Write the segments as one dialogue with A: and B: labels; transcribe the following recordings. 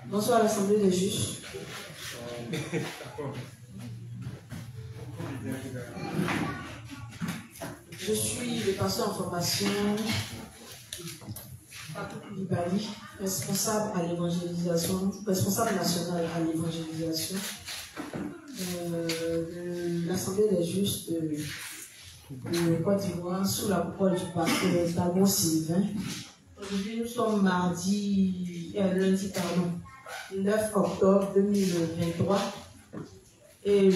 A: Bonsoir à l'Assemblée des juges. Je suis le pasteur en formation du Bali, responsable à l'évangélisation, responsable national à l'évangélisation de l'Assemblée des juges de Côte d'Ivoire sous la parole du pasteur Dagon Sylvain. Aujourd'hui, nous sommes lundi 9 octobre 2023 et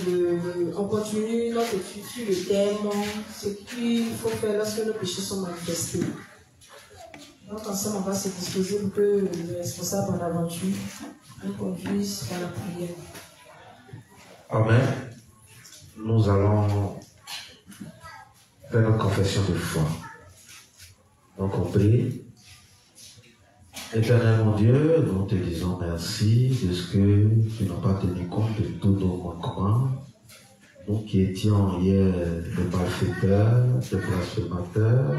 A: on continue notre étude sur le thème ce qu'il faut faire lorsque nos péchés sont manifestés. Donc ensemble, on va se disposer pour que le responsable en aventure nous conduise dans la prière.
B: Amen. Nous allons faire notre confession de foi. Donc on prie. Éternel mon Dieu, nous te disons merci de ce que tu n'as pas tenu compte de tous nos manquements. Nous qui étions hier des malfaiteurs, des blasphémateurs,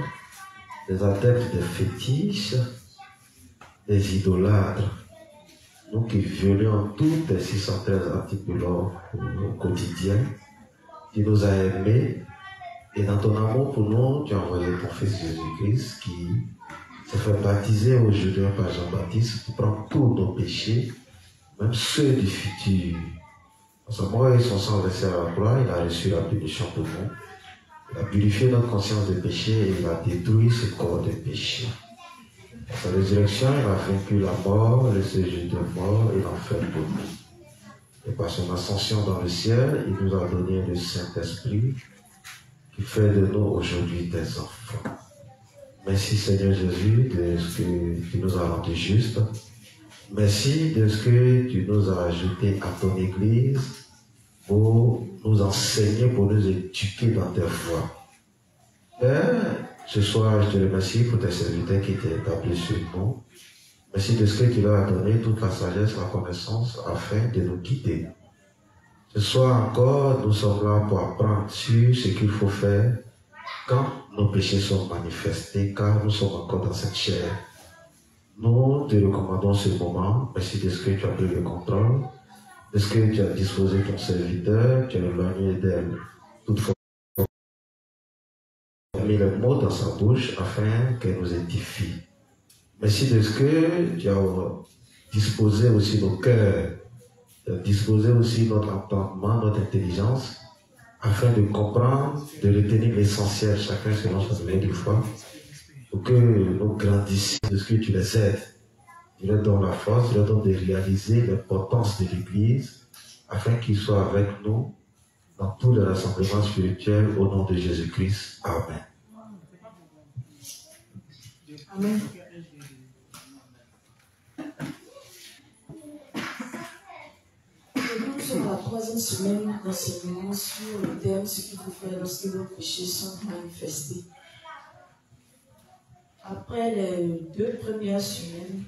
B: des adeptes des fétiches, des idolâtres, nous qui violions toutes les 613 articles de l'ordre au quotidien, tu nous as aimés et dans ton amour pour nous, tu as envoyé ton Fils Jésus-Christ qui se fait baptiser aujourd'hui par Jean-Baptiste pour prendre tous nos péchés, même ceux du futur. En son mort et son sang versé à la croix, il a reçu la punition pour nous. Il a purifié notre conscience de péché et il a détruit ce corps de péché. Par sa résurrection, il a vaincu la mort, le séjour de mort et l'enfer pour nous. Et par son ascension dans le ciel, il nous a donné le Saint-Esprit qui fait de nous aujourd'hui des enfants. Merci Seigneur Jésus de ce que tu nous as rendu juste. Merci de ce que tu nous as ajouté à ton Église pour nous enseigner, pour nous éduquer dans tes voies. Père, ce soir, je te remercie pour tes serviteurs qui t'ont établis sur nous. Merci de ce que tu leur as donné toute la sagesse, la connaissance, afin de nous guider. Ce soir encore, nous sommes là pour apprendre sur ce qu'il faut faire quand nos péchés sont manifestés, car nous sommes encore dans cette chair. Nous te recommandons ce moment. Merci de ce que tu as pris le contrôle, de ce que tu as disposé ton serviteur, tu as éloigné d'elle toute forme. Tu as mis le mot dans sa bouche afin qu'elle nous édifie. Merci de ce que tu as disposé aussi nos cœurs, tu as disposé aussi notre entendement, notre intelligence, afin de comprendre, de retenir l'essentiel, chacun selon son degré de foi, pour que nous grandissions de ce que tu les aides. Tu leur donnes la force, tu leur donnes de réaliser l'importance de l'Église, afin qu'ils soient avec nous dans tous les rassemblements spirituels au nom de Jésus-Christ. Amen.
A: Amen. Nous sommes dans la troisième semaine d'enseignement sur le thème ce qu'il faut faire lorsque nos péchés sont manifestés. Après les 2 premières semaines,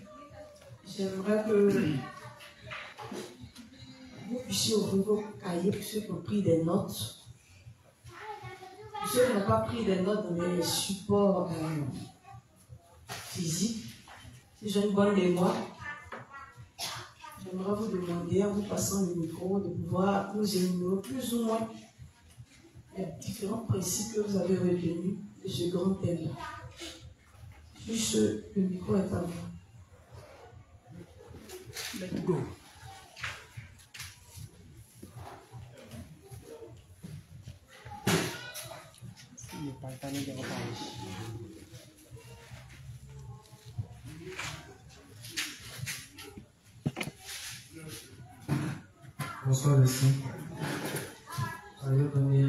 A: j'aimerais que vous puissiez ouvrir vos cahiers pour ceux qui ont pris des notes. Pour ceux qui n'ont pas pris des notes dans les supports physiques, si j'ai une bonne mémoire, j'aimerais vous demander, en vous passant le micro, de pouvoir nous énumérer plus ou moins les différents principes que vous avez retenus de ce grand thème. Juste le micro est à vous. Let's go.
C: Bonsoir les saints. J'avais donné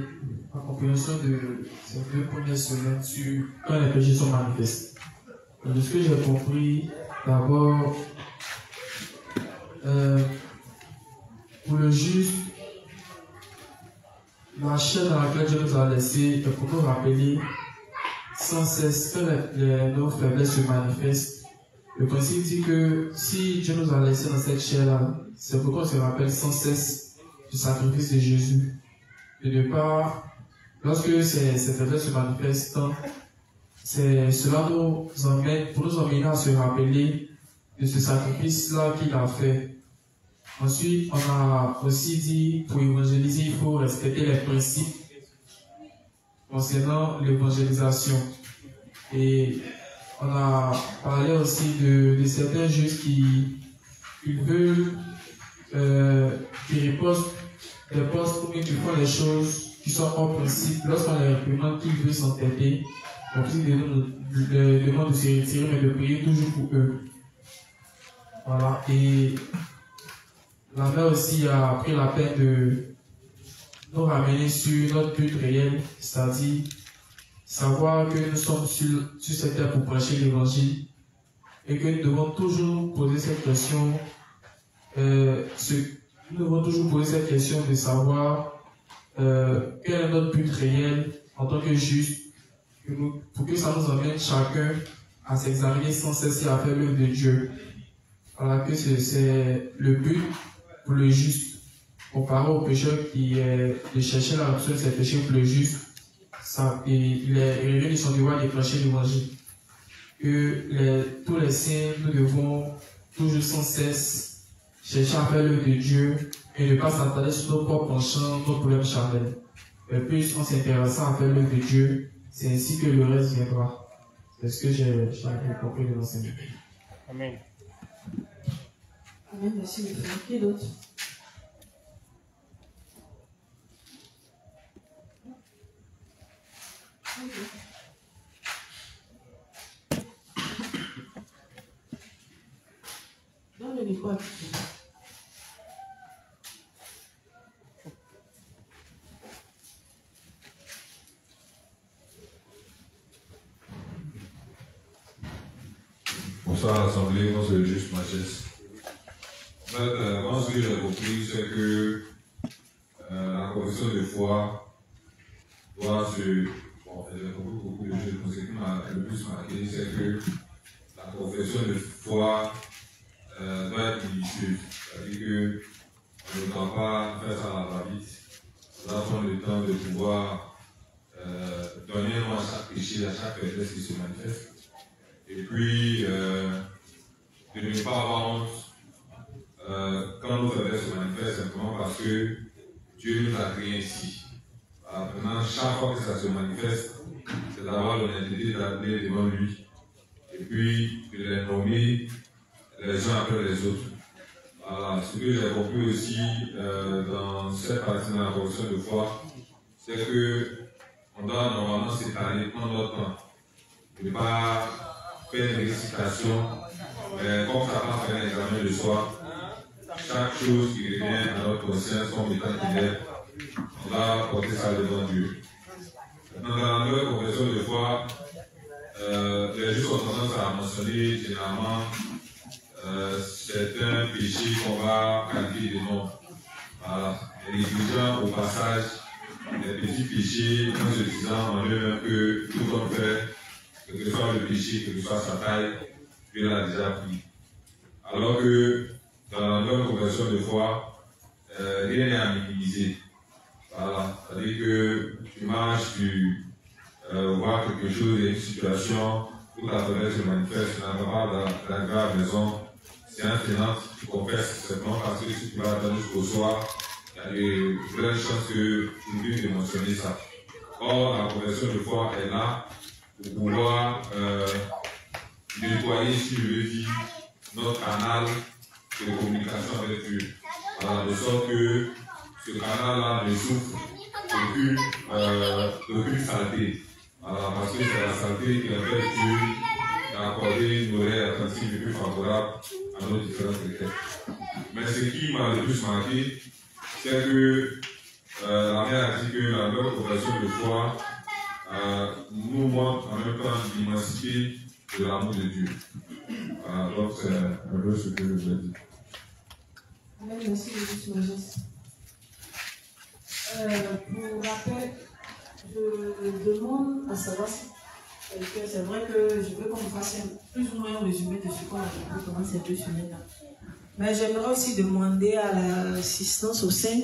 C: ma compréhension de ces 2 premières semaines sur quand les péchés sont manifestés. Donc, de ce que j'ai compris, d'abord, pour le juste, la chair dans laquelle Dieu nous a laissé, pour nous rappeler sans cesse que nos faiblesses se manifestent. Le principe dit que si Dieu nous a laissé dans cette chair-là, c'est pourquoi on se rappelle sans cesse du sacrifice de Jésus. De ne pas, lorsque ces faiblesses se manifestent, cela pour nous emmener à se rappeler de ce sacrifice-là qu'il a fait. Ensuite, on a aussi dit, pour évangéliser, il faut respecter les principes concernant l'évangélisation. Et on a parlé aussi de certains justes qui veulent des postes pour qu'ils font les choses qui sont hors principe. Lorsqu'on les réprimande qu'ils veulent s'entêter, on demande de se retirer, mais de prier toujours pour eux. Voilà. Et la mère aussi a pris la peine de nous ramener sur notre but réel, c'est-à-dire savoir que nous sommes sur cette terre pour prêcher l'évangile et que nous devons toujours poser cette question, nous devons toujours poser cette question de savoir quel est notre but réel en tant que juste, pour que ça nous amène chacun à s'examiner sans cesse et à faire l'œuvre de Dieu. Voilà, que c'est le but pour le juste, comparé au pécheur qui est de chercher la rédemption de ses péchés pour le juste. Il est révélé de son devoir de prêcher l'évangile. Que tous les saints, nous devons toujours sans cesse chercher à faire l'œuvre de Dieu et ne pas s'attarder sur nos propres penchants, nos problèmes charnels. Mais plus en s'intéressant à faire l'œuvre de Dieu, c'est ainsi que le reste viendra. C'est ce que j'ai compris de l'enseignement.
D: Amen.
A: Amen, merci. Qui d'autre? Donne le micro à qui?
E: Bonsoir l'Assemblée, moi c'est le juste Maches. En fait, moi ce que j'ai compris, c'est que la confession de foi doit se... Bon, j'ai compris beaucoup de choses, mais ce qui m'a le plus marqué, c'est que la confession de foi doit être minutieuse. C'est-à-dire qu'on ne doit pas faire ça à la va-vite. On doit prendre le temps de pouvoir donner un nom à chaque péché, à chaque faiblesse qui se manifeste. Et puis, de ne pas avoir honte quand nos faiblesses se manifestent, simplement parce que Dieu nous a créés ainsi. Maintenant, chaque fois que ça se manifeste, c'est d'avoir l'honnêteté d'appeler devant lui. Et puis, de les nommer les uns après les autres. Voilà. Ce que j'ai compris aussi dans cette partie de la confession de foi, c'est qu'on doit normalement s'étaler, prendre notre temps. Ne pas faire une récitation, mais comme ça va faire un examen de soi, chaque chose qui revient à notre conscience comme étant qu'il est, on va porter ça devant Dieu. Dans la nouvelle confession de foi, les justes ont tendance à mentionner généralement certains péchés qu'on va qualifier de non. Voilà. Et négligeant au passage les petits péchés en se disant en eux-mêmes que tout homme fait, que ce soit le péché, que ce soit sa taille, Dieu l'a déjà pris. Alors que dans la nouvelle confession de foi, rien n'est à minimiser. Voilà. C'est-à-dire que tu marches, tu vois quelque chose, il y a une situation où ta faiblesse se manifeste, tu n'as pas la grave raison. C'est intenant, tu confesses simplement parce que si tu vas attendre jusqu'au soir, il y a de grandes chances que tu ne puisses mentionner ça. Or, la confession de foi est là pour pouvoir nettoyer, si je veux dire, notre canal de communication avec Dieu. Voilà, de sorte que ce canal-là ne souffre d'aucune saleté. Voilà, parce que c'est la saleté qui a fait Dieu d'accorder une oreille attentive et plus favorable à nos différents critères. Mais ce qui m'a le plus marqué, c'est que la mère a dit que la nouvelle confession de foi nous montre en même temps l'immensité de l'amour de Dieu. Donc c'est un peu ce que je voulais dire.
A: Amen, merci de Majesté. Pour rappel, je demande à savoir si c'est vrai que je veux qu'on fasse plus ou moins un résumé de ce qu'on a compris pendant ces 2 semaines-là. Mais j'aimerais aussi demander à l'assistance au sein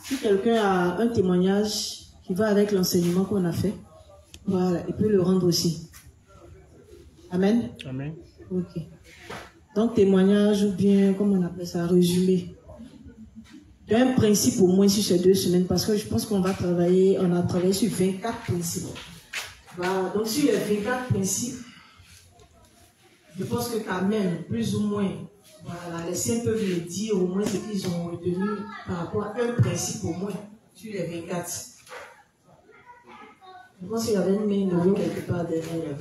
A: si quelqu'un a un témoignage qui va avec l'enseignement qu'on a fait. Voilà, il peut le rendre aussi. Amen.
D: Amen.
A: Ok. Donc, témoignage ou bien, comment on appelle ça, résumé. Il y a un principe au moins sur ces 2 semaines parce que je pense qu'on a travaillé sur 24 principes. Voilà. Donc, sur les 24 principes, je pense que quand même, plus ou moins, voilà, les saints peuvent le dire au moins ce qu'ils ont retenu par rapport à un principe au moins sur les 24. Je pense qu'il y avait une main de vous quelque part derrière.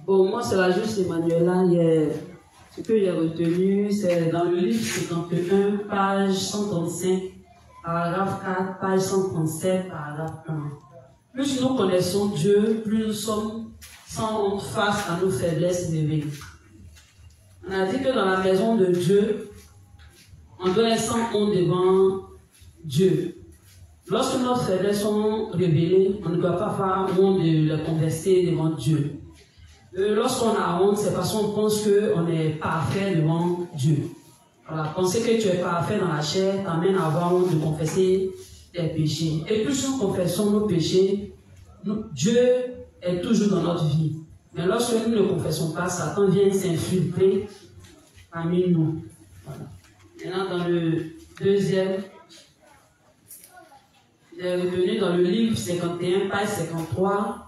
F: Bon, moi, c'est la juste Emmanuela. Ce que j'ai retenu, c'est dans le livre 51, page 135, paragraphe 4, page 137, paragraphe 1. Plus nous connaissons Dieu, plus nous sommes sans honte face à nos faiblesses révélées. On a dit que dans la maison de Dieu, on doit être sans honte devant Dieu. Lorsque nos faiblesses sont révélées, on ne doit pas avoir honte de les converser devant Dieu. Lorsqu'on a honte, c'est parce qu'on pense qu'on est parfait devant Dieu. Voilà, penser que tu es parfait dans la chair t'amène à avoir honte de confesser tes péchés. Et plus nous confessons nos péchés, Dieu est toujours dans notre vie. Mais lorsque nous ne confessons pas, Satan vient s'infiltrer parmi nous. Voilà. Maintenant, dans le deuxième, j'ai retenu dans le livre 51, page 53,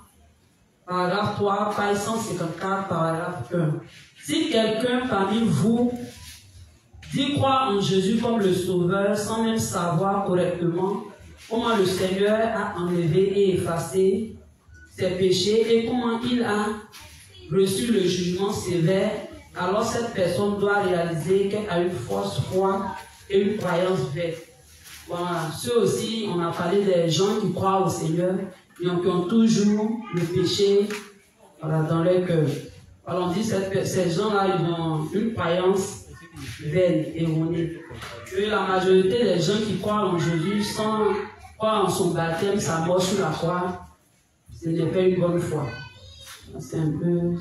F: paragraphe 3, page 154, paragraphe 1. Si quelqu'un parmi vous dit croire en Jésus comme le Sauveur sans même savoir correctement comment le Seigneur a enlevé et effacé ses péchés et comment il a reçu le jugement sévère, alors cette personne doit réaliser qu'elle a une fausse foi et une croyance vaine. Voilà. Ceux aussi, on a parlé des gens qui croient au Seigneur, mais qui ont toujours le péché, voilà, dans leur cœur. Alors on dit que ces gens-là, ils ont une croyance vaine, erronée. Et la majorité des gens qui croient en Jésus sans croire en son baptême, sa mort sur la croix, ce n'est pas une bonne foi. C'est un peu...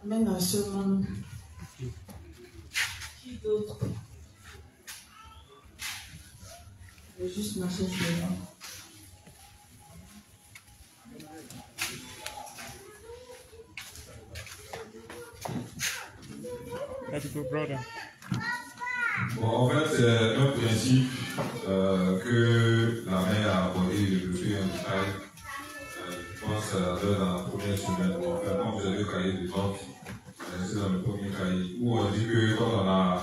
A: Maintenant, seulement... Qui d'autre? Je vais juste marcher sur moi.
E: Bon, en fait, c'est un principe que la mère a abordé depuis un détail. Je pense que ça doit dans la première semaine. Bon, en fait, quand vous avez le cahier de vente, c'est dans le premier cahier, où on dit que quand on a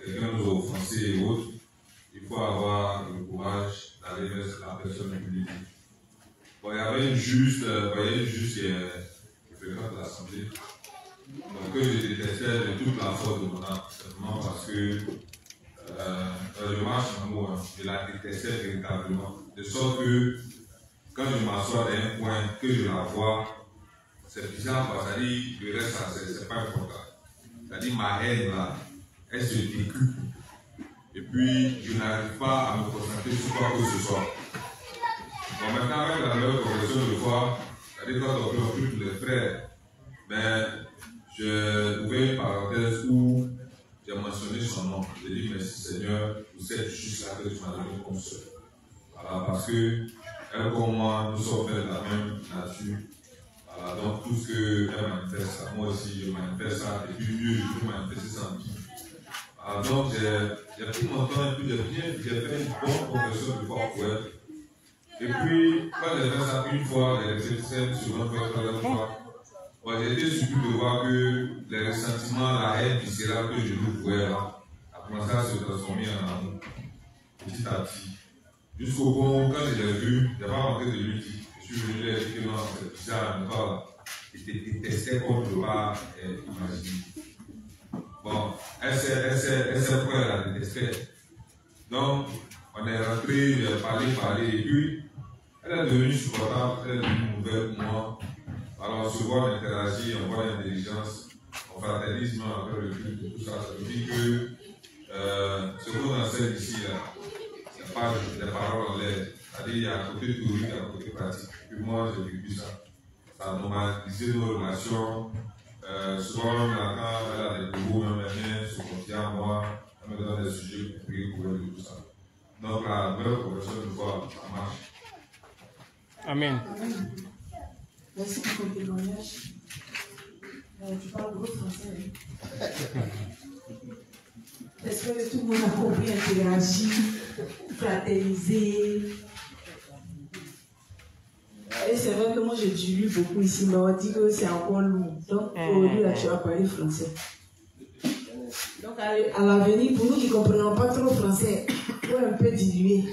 E: quelqu'un nous a offensé et autres, il faut avoir le courage d'aller vers la personne publique. Bon, il y avait une juste qui fréquente l'Assemblée. Donc, que je détestais de toute la force de mon âme, simplement parce que je marche en moi, je la détestais véritablement. De sorte que quand je m'assois dans un coin, que je la vois, c'est bizarre, c'est-à-dire le reste, c'est pas important. C'est-à-dire ma haine là, elle se décuple. Et puis, je n'arrive pas à me concentrer sur quoi que ce soit. Bon, maintenant, avec la nouvelle conversion de foi, c'est-à-dire quand on peut tous les frères, mais je trouvais une parenthèse où j'ai mentionné son nom. J'ai dit merci Seigneur, vous êtes juste là que tu m'as donné comme seul. Voilà, parce que elle comme moi, nous sommes de la même nature. Voilà, donc tout ce qu'elle manifeste, moi aussi je manifeste ça, et puis mieux, je peux manifester ça en vie. Voilà, donc j'ai pris mon temps et puis j'ai fait une bonne conversion de foi pour elle. Et puis, quand j'ai fait ça une fois, elle était seule sur notre troisième fois. Bon, j'ai été surpris de voir que les ressentiments, la haine viscérale que je nous pouvais là, a commencé à se transformer en amour, petit à petit. Jusqu'au point, quand je l'ai vu, je n'ai pas manqué de lui dire. Je suis venu lui dire que non, c'est bizarre, encore. Je te détestais comme je ne peux pas imaginer. Bon, elle sait pourquoi elle la détestait. Donc, on est rentré, j'ai parlé, et puis, elle est devenue supportable, elle est devenue nouvelle pour moi. Alors, on se voit, on interagit, on voit l'intelligence, on fraternise, on fait le culte, tout ça. Ça veut dire que ce qu'on enseigne ici, c'est pas des paroles en l'air. C'est-à-dire, il y a un côté théorique et un côté pratique. Et puis moi, j'ai vécu ça. Ça a normalisé nos relations. Souvent, quand elle a des nouveaux, même elle vient se confier à moi, elle me donne des sujets pour prier pour elle et tout ça. Donc, la nouvelle conversion de foi, ça marche.
D: Amen.
A: Merci pour ton témoignage. Tu parles gros français. Hein? Est-ce que tout le monde a compris, interagi, fraterniser? Et c'est vrai que moi j'ai dû lire beaucoup ici, mais on dit que c'est encore lourd. Donc aujourd'hui, là, tu vas parler français. Donc à l'avenir, pour nous qui ne comprenons pas trop français, il faut un peu diluer.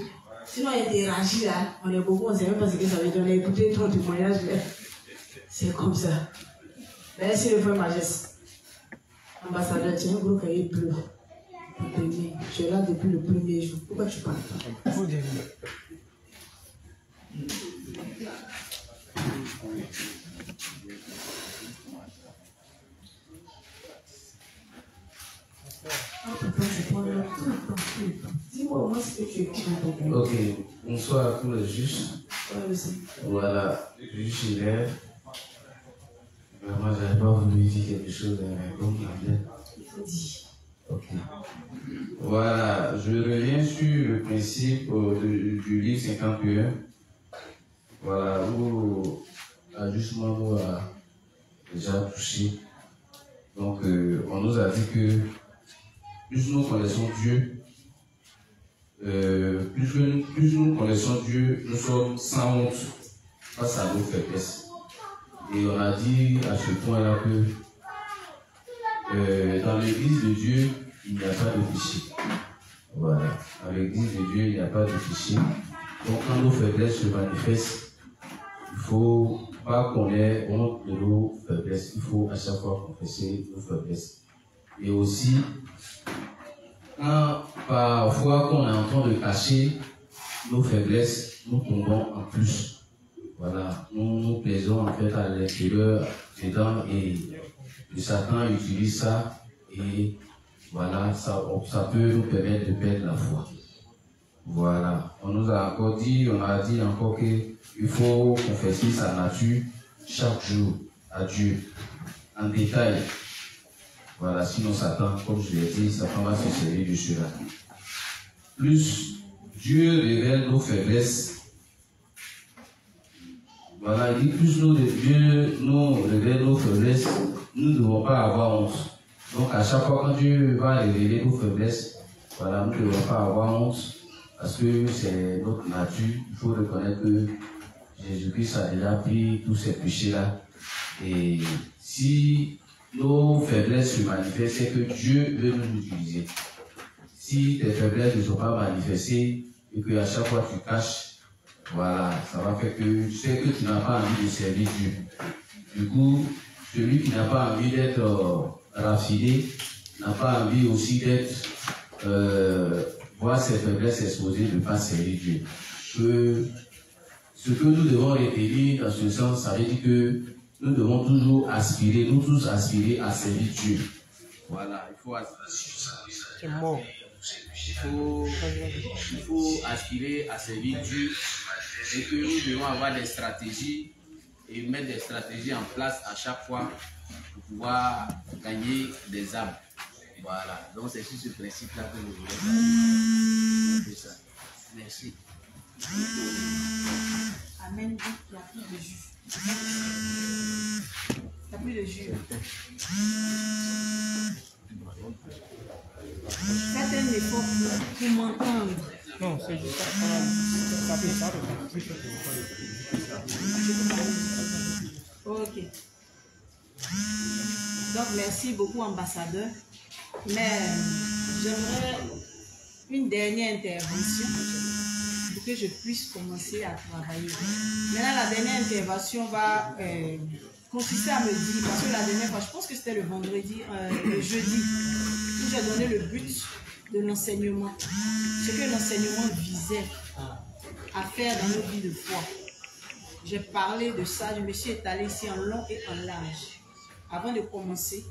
A: Sinon, interagir là, on est beaucoup, on ne sait même pas ce que ça veut dire. On a écouté ton témoignage, mais c'est comme ça. Merci le frère Majeste. Ambassadeur, tu as un gros cahier bleu. Tu es là depuis le premier jour. Pourquoi tu parles pas? Dis-moi au moins ce que tu écris dans ton livre.
D: Ok, bonsoir à tous les juges. Voilà, juge Hilaire. Moi, je n'avais pas voulu dire quelque chose, mais comme il faut dire. Ok. Voilà, je reviens sur le principe du livre 51. Voilà, où l'ajustement nous a déjà touché. Donc, on nous a dit que plus nous connaissons Dieu, plus nous connaissons Dieu, nous sommes sans honte face à nos faiblesses. Et on a dit à ce point-là que dans l'église de Dieu, il n'y a pas de péché. Voilà, dans l'église de Dieu, il n'y a pas de péché. Donc quand nos faiblesses se manifestent, il ne faut pas qu'on ait honte de nos faiblesses. Il faut à chaque fois confesser nos faiblesses. Et aussi, quand parfois qu'on est en train de cacher nos faiblesses, nous tombons en plus. Voilà, nous plaisons en fait à l'intérieur dedans et le Satan utilise ça et voilà, ça peut nous permettre de perdre la foi. Voilà, on nous a encore dit, on a dit encore qu'il faut confesser sa nature chaque jour à Dieu, en détail. Voilà, sinon Satan, comme je l'ai dit, Satan va se servir de cela. Plus Dieu révèle nos faiblesses. Voilà, il dit plus Dieu nous révèle nos faiblesses, nous ne devons pas avoir honte. Donc à chaque fois quand Dieu va révéler nos faiblesses, voilà, nous ne devons pas avoir honte parce que c'est notre nature. Il faut reconnaître que Jésus-Christ a déjà pris tous ces péchés-là. Et si nos faiblesses se manifestent, c'est que Dieu veut nous utiliser. Si tes faiblesses ne sont pas manifestées et qu'à chaque fois tu caches, voilà, ça va faire que tu sais que tu n'as pas envie de servir Dieu. Du coup, celui qui n'a pas envie d'être raffiné, n'a pas envie aussi d'être, voir ses faiblesses exposées, de ne pas servir Dieu. Ce que nous devons retenir dans ce sens, ça veut dire que nous devons toujours aspirer, nous tous aspirer à servir Dieu. Voilà, il faut aspirer à servir Dieu et que nous devons avoir des stratégies et mettre des stratégies en place à chaque fois pour pouvoir gagner des âmes. Voilà, donc c'est sur ce principe-là que nous voulons faire ça. Merci.
A: Amen. Il n'y a plus de jus. Il n'y a plus de jus. Faites un effort pour m'entendre.
G: Non, c'est juste ça.
A: Ok. Donc, merci beaucoup, ambassadeur. Mais j'aimerais une dernière intervention pour que je puisse commencer à travailler. Maintenant, la dernière intervention va consister à me dire, parce que la dernière fois, je pense que c'était le vendredi, le jeudi, où j'ai donné le but de l'enseignement. Ce que l'enseignement visait à faire dans nos vies de foi. J'ai parlé de ça, je me suis étalée ici en long et en large. Avant de commencer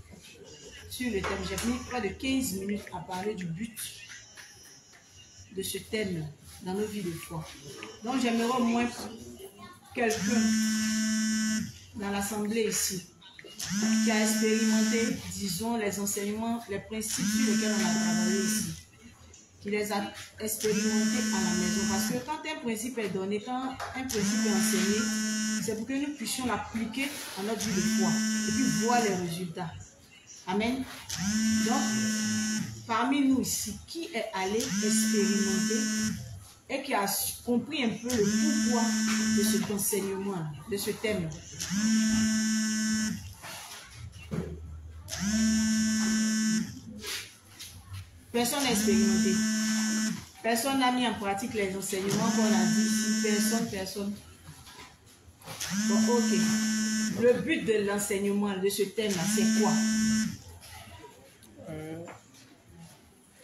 A: sur le thème, j'ai mis près de 15 minutes à parler du but de ce thème dans nos vies de foi. Donc j'aimerais au moins quelqu'un dans l'assemblée ici qui a expérimenté, disons, les enseignements, les principes sur lesquels on a travaillé ici, qui les a expérimentés à la maison. Parce que quand un principe est donné, quand un principe est enseigné, c'est pour que nous puissions l'appliquer à notre vie de foi et puis voir les résultats. Amen. Donc, parmi nous ici, qui est allé expérimenter et qui a compris un peu le pourquoi de cet enseignement, de ce thème? Personne n'a expérimenté. Personne n'a mis en pratique les enseignements qu'on a dit ici. Personne. Bon, ok. Le but de l'enseignement de ce thème-là, c'est quoi?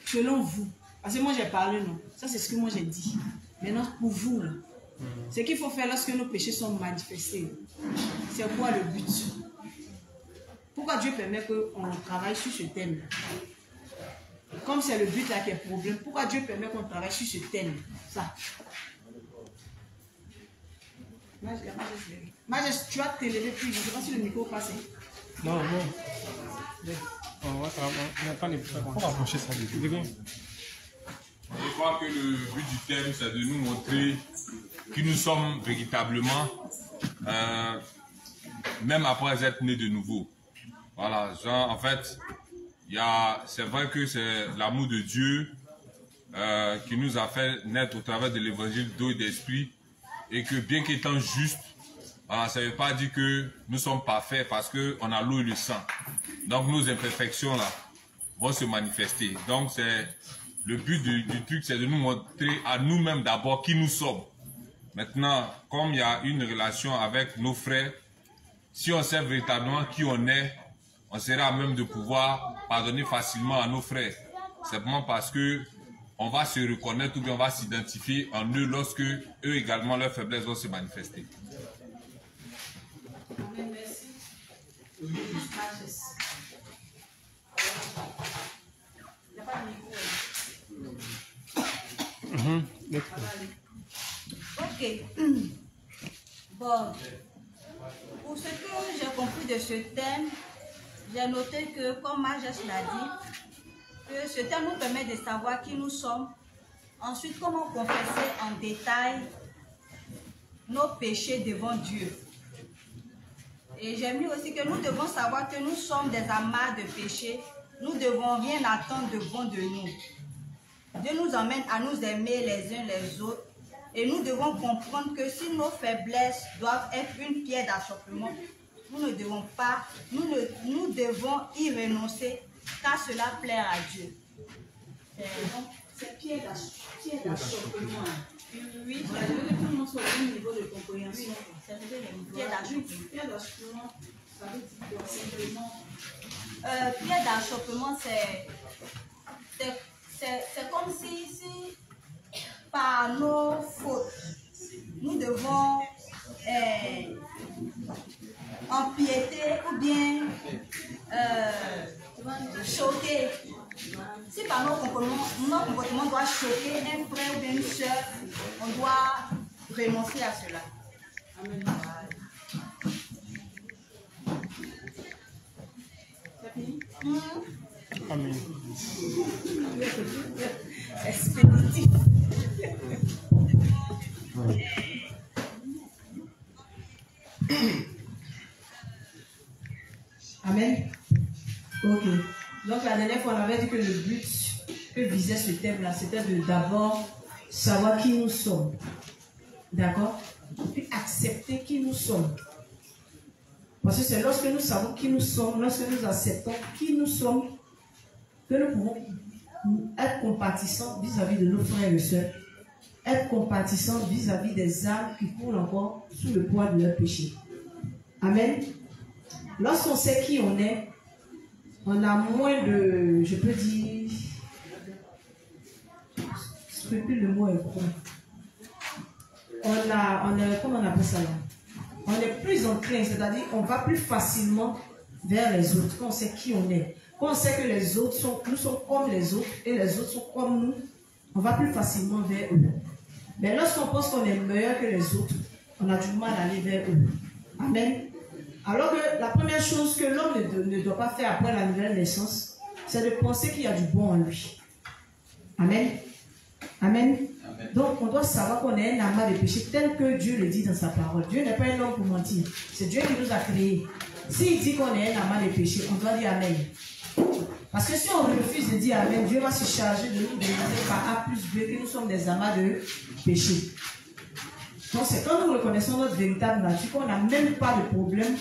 A: Selon vous. Parce que moi, j'ai parlé, non? Ça, c'est ce que moi, j'ai dit. Maintenant, pour vous, là, ce qu'il faut faire lorsque nos péchés sont manifestés, c'est quoi le but? Pourquoi Dieu permet qu'on travaille sur ce thème-là? Comme c'est le but là qui est le problème, pourquoi Dieu permet qu'on travaille sur ce thème? Ça. Majesté, tu vas te lever puis je ne sais pas si le micro passe.
G: Non. On va rapprocher ça.
E: Je crois que le but du thème, c'est de nous montrer qui nous sommes véritablement, même après être nés de nouveau. Voilà, genre, en fait, c'est vrai que c'est l'amour de Dieu qui nous a fait naître au travers de l'évangile d'eau et d'esprit, et que bien qu'étant juste, voilà, ça ne veut pas dire que nous sommes parfaits parce qu'on a l'eau et le sang. Donc nos imperfections là vont se manifester. Donc c'est le but du truc, c'est de nous montrer à nous-mêmes d'abord qui nous sommes. Maintenant, comme il y a une relation avec nos frères, si on sait véritablement qui on est, on sera à même de pouvoir pardonner facilement à nos frères. Simplement parce que on va se reconnaître ou bien on va s'identifier en eux lorsque eux également leurs faiblesses vont se manifester.
A: Amen, merci. Il n'y a pas de micro.
H: Ok. Bon. Pour ce que j'ai compris de ce thème, j'ai noté que, comme Majesté l'a dit, que ce thème nous permet de savoir qui nous sommes. Ensuite, comment confesser en détail nos péchés devant Dieu. Et j'ai mis aussi que nous devons savoir que nous sommes des amas de péché. Nous ne devons rien attendre de bon de nous. Dieu nous emmène à nous aimer les uns les autres. Et nous devons comprendre que si nos faiblesses doivent être une pierre d'achoppement, nous devons y renoncer car cela plaire à Dieu.
A: Donc, c'est pierre d'achoppement. Oui, je veux que tout le monde soit au même niveau de compréhension.
H: C'est pierre d'achoppement.
A: Pierre d'achoppement, ça veut dire quoi simplement?
H: Pierre d'achoppement, c'est comme si par nos fautes, nous devons empiéter ou bien choquer. Si par nos comportements doit choquer un frère ou bien une soeur, on doit renoncer à cela.
A: Amen. C'est fini?
G: Amen.
A: Expéditif. Amen. Ok. Donc la dernière fois, on avait dit que le but que visait ce thème-là, c'était de d'abord savoir qui nous sommes. D'accord? Puis accepter qui nous sommes. Parce que c'est lorsque nous savons qui nous sommes, lorsque nous acceptons qui nous sommes, que nous pouvons être compatissants vis-à-vis de nos frères et sœurs, être compatissants vis-à-vis des âmes qui coulent encore sous le poids de leur péché. Amen. Lorsqu'on sait qui on est, on a moins de, je peux dire, scrupule, le mot est gros. Comment on appelle ça là? On est plus enclin, c'est-à-dire on va plus facilement vers les autres quand on sait qui on est. Quand on sait que les autres nous sommes comme les autres et les autres sont comme nous, on va plus facilement vers eux. Mais lorsqu'on pense qu'on est meilleur que les autres, on a du mal à aller vers eux. Amen. Alors que la première chose que l'homme ne doit pas faire après la nouvelle naissance, c'est de penser qu'il y a du bon en lui. Amen. Amen. Amen. Donc, on doit savoir qu'on est un amas de péché tel que Dieu le dit dans sa parole. Dieu n'est pas un homme pour mentir. C'est Dieu qui nous a créés. S'il dit qu'on est un amas de péché, on doit dire Amen. Parce que si on refuse de dire Amen, Dieu va se charger de nous demander par A plus B que nous sommes des amas de péché. Donc, c'est quand nous reconnaissons notre véritable nature qu'on n'a même pas de problème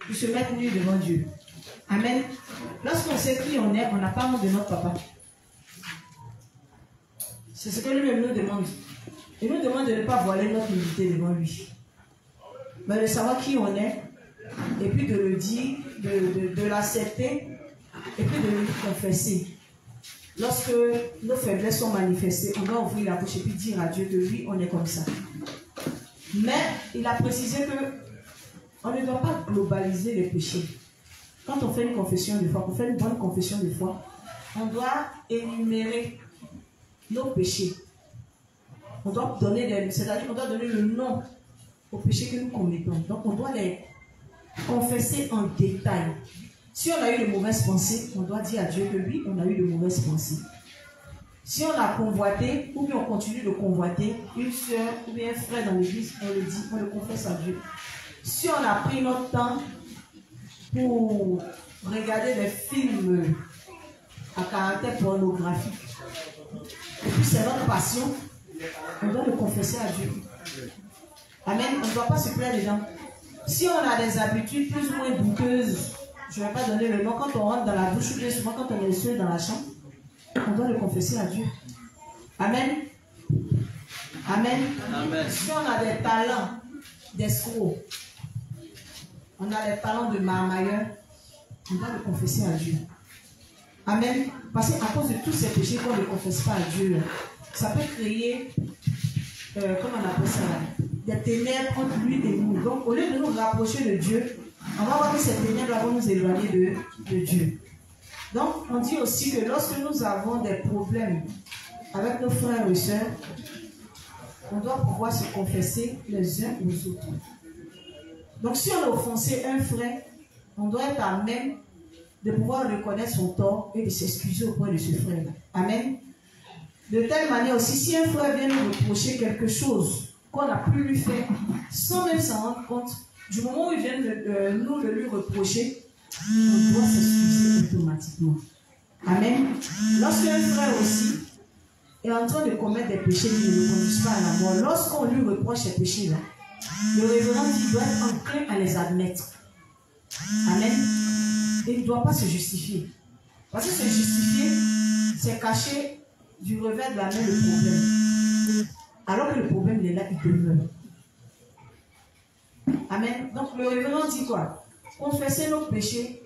A: pour se mettre nu devant Dieu. Amen. Lorsqu'on sait qui on est, on n'a pas honte de notre papa. C'est ce que lui-même nous demande. Il nous demande de ne pas voiler notre humilité devant lui. Mais de savoir qui on est, et puis de le dire, de l'accepter, et puis de le confesser. Lorsque nos faiblesses sont manifestées, on doit ouvrir la bouche et puis dire à Dieu que oui, on est comme ça. Mais il a précisé que on ne doit pas globaliser les péchés. Quand on fait une confession de foi, on fait une bonne confession de foi, on doit énumérer nos péchés. On doit donner c'est-à-dire qu'on doit donner le nom aux péchés que nous commettons. Donc on doit les confesser en détail. Si on a eu de mauvaises pensées, on doit dire à Dieu que oui, on a eu de mauvaises pensées. Si on a convoité, ou bien on continue de convoiter, une soeur ou bien un frère dans l'église, on le dit, on le confesse à Dieu. Si on a pris notre temps pour regarder des films à caractère pornographique, et puis c'est notre passion, on doit le confesser à Dieu. Amen. On ne doit pas se plaire dedans. Si on a des habitudes plus ou moins douteuses, je ne vais pas donner le nom, quand on rentre dans la douche, ou bien souvent quand on est seul dans la chambre, on doit le confesser à Dieu. Amen. Amen. Amen. Si on a des talents d'escroc, on a des talents de marmailleur, on doit le confesser à Dieu. Amen. Parce qu'à cause de tous ces péchés qu'on ne confesse pas à Dieu, ça peut créer, comment on appelle ça, des ténèbres entre lui et nous. Donc, au lieu de nous rapprocher de Dieu, on va voir que ces ténèbres vont nous éloigner de Dieu. Donc, on dit aussi que lorsque nous avons des problèmes avec nos frères et sœurs, on doit pouvoir se confesser les uns aux autres. Donc, si on a offensé un frère, on doit être à même de pouvoir reconnaître son tort et de s'excuser auprès de ce frère. Amen. De telle manière aussi, si un frère vient nous reprocher quelque chose qu'on a pu lui faire, sans même s'en rendre compte, du moment où il vient nous le lui reprocher, on doit s'excuser automatiquement. Amen. Lorsqu'un frère aussi est en train de commettre des péchés qui ne le conduisent pas à la mort, lorsqu'on lui reproche ces péchés-là, le révérend dit doit être enclin à les admettre. Amen. Et il ne doit pas se justifier. Parce que se justifier, c'est cacher du revers de la main le problème. Alors que le problème, il est là, il demeure. Amen. Donc le révérend dit quoi? Confesser nos péchés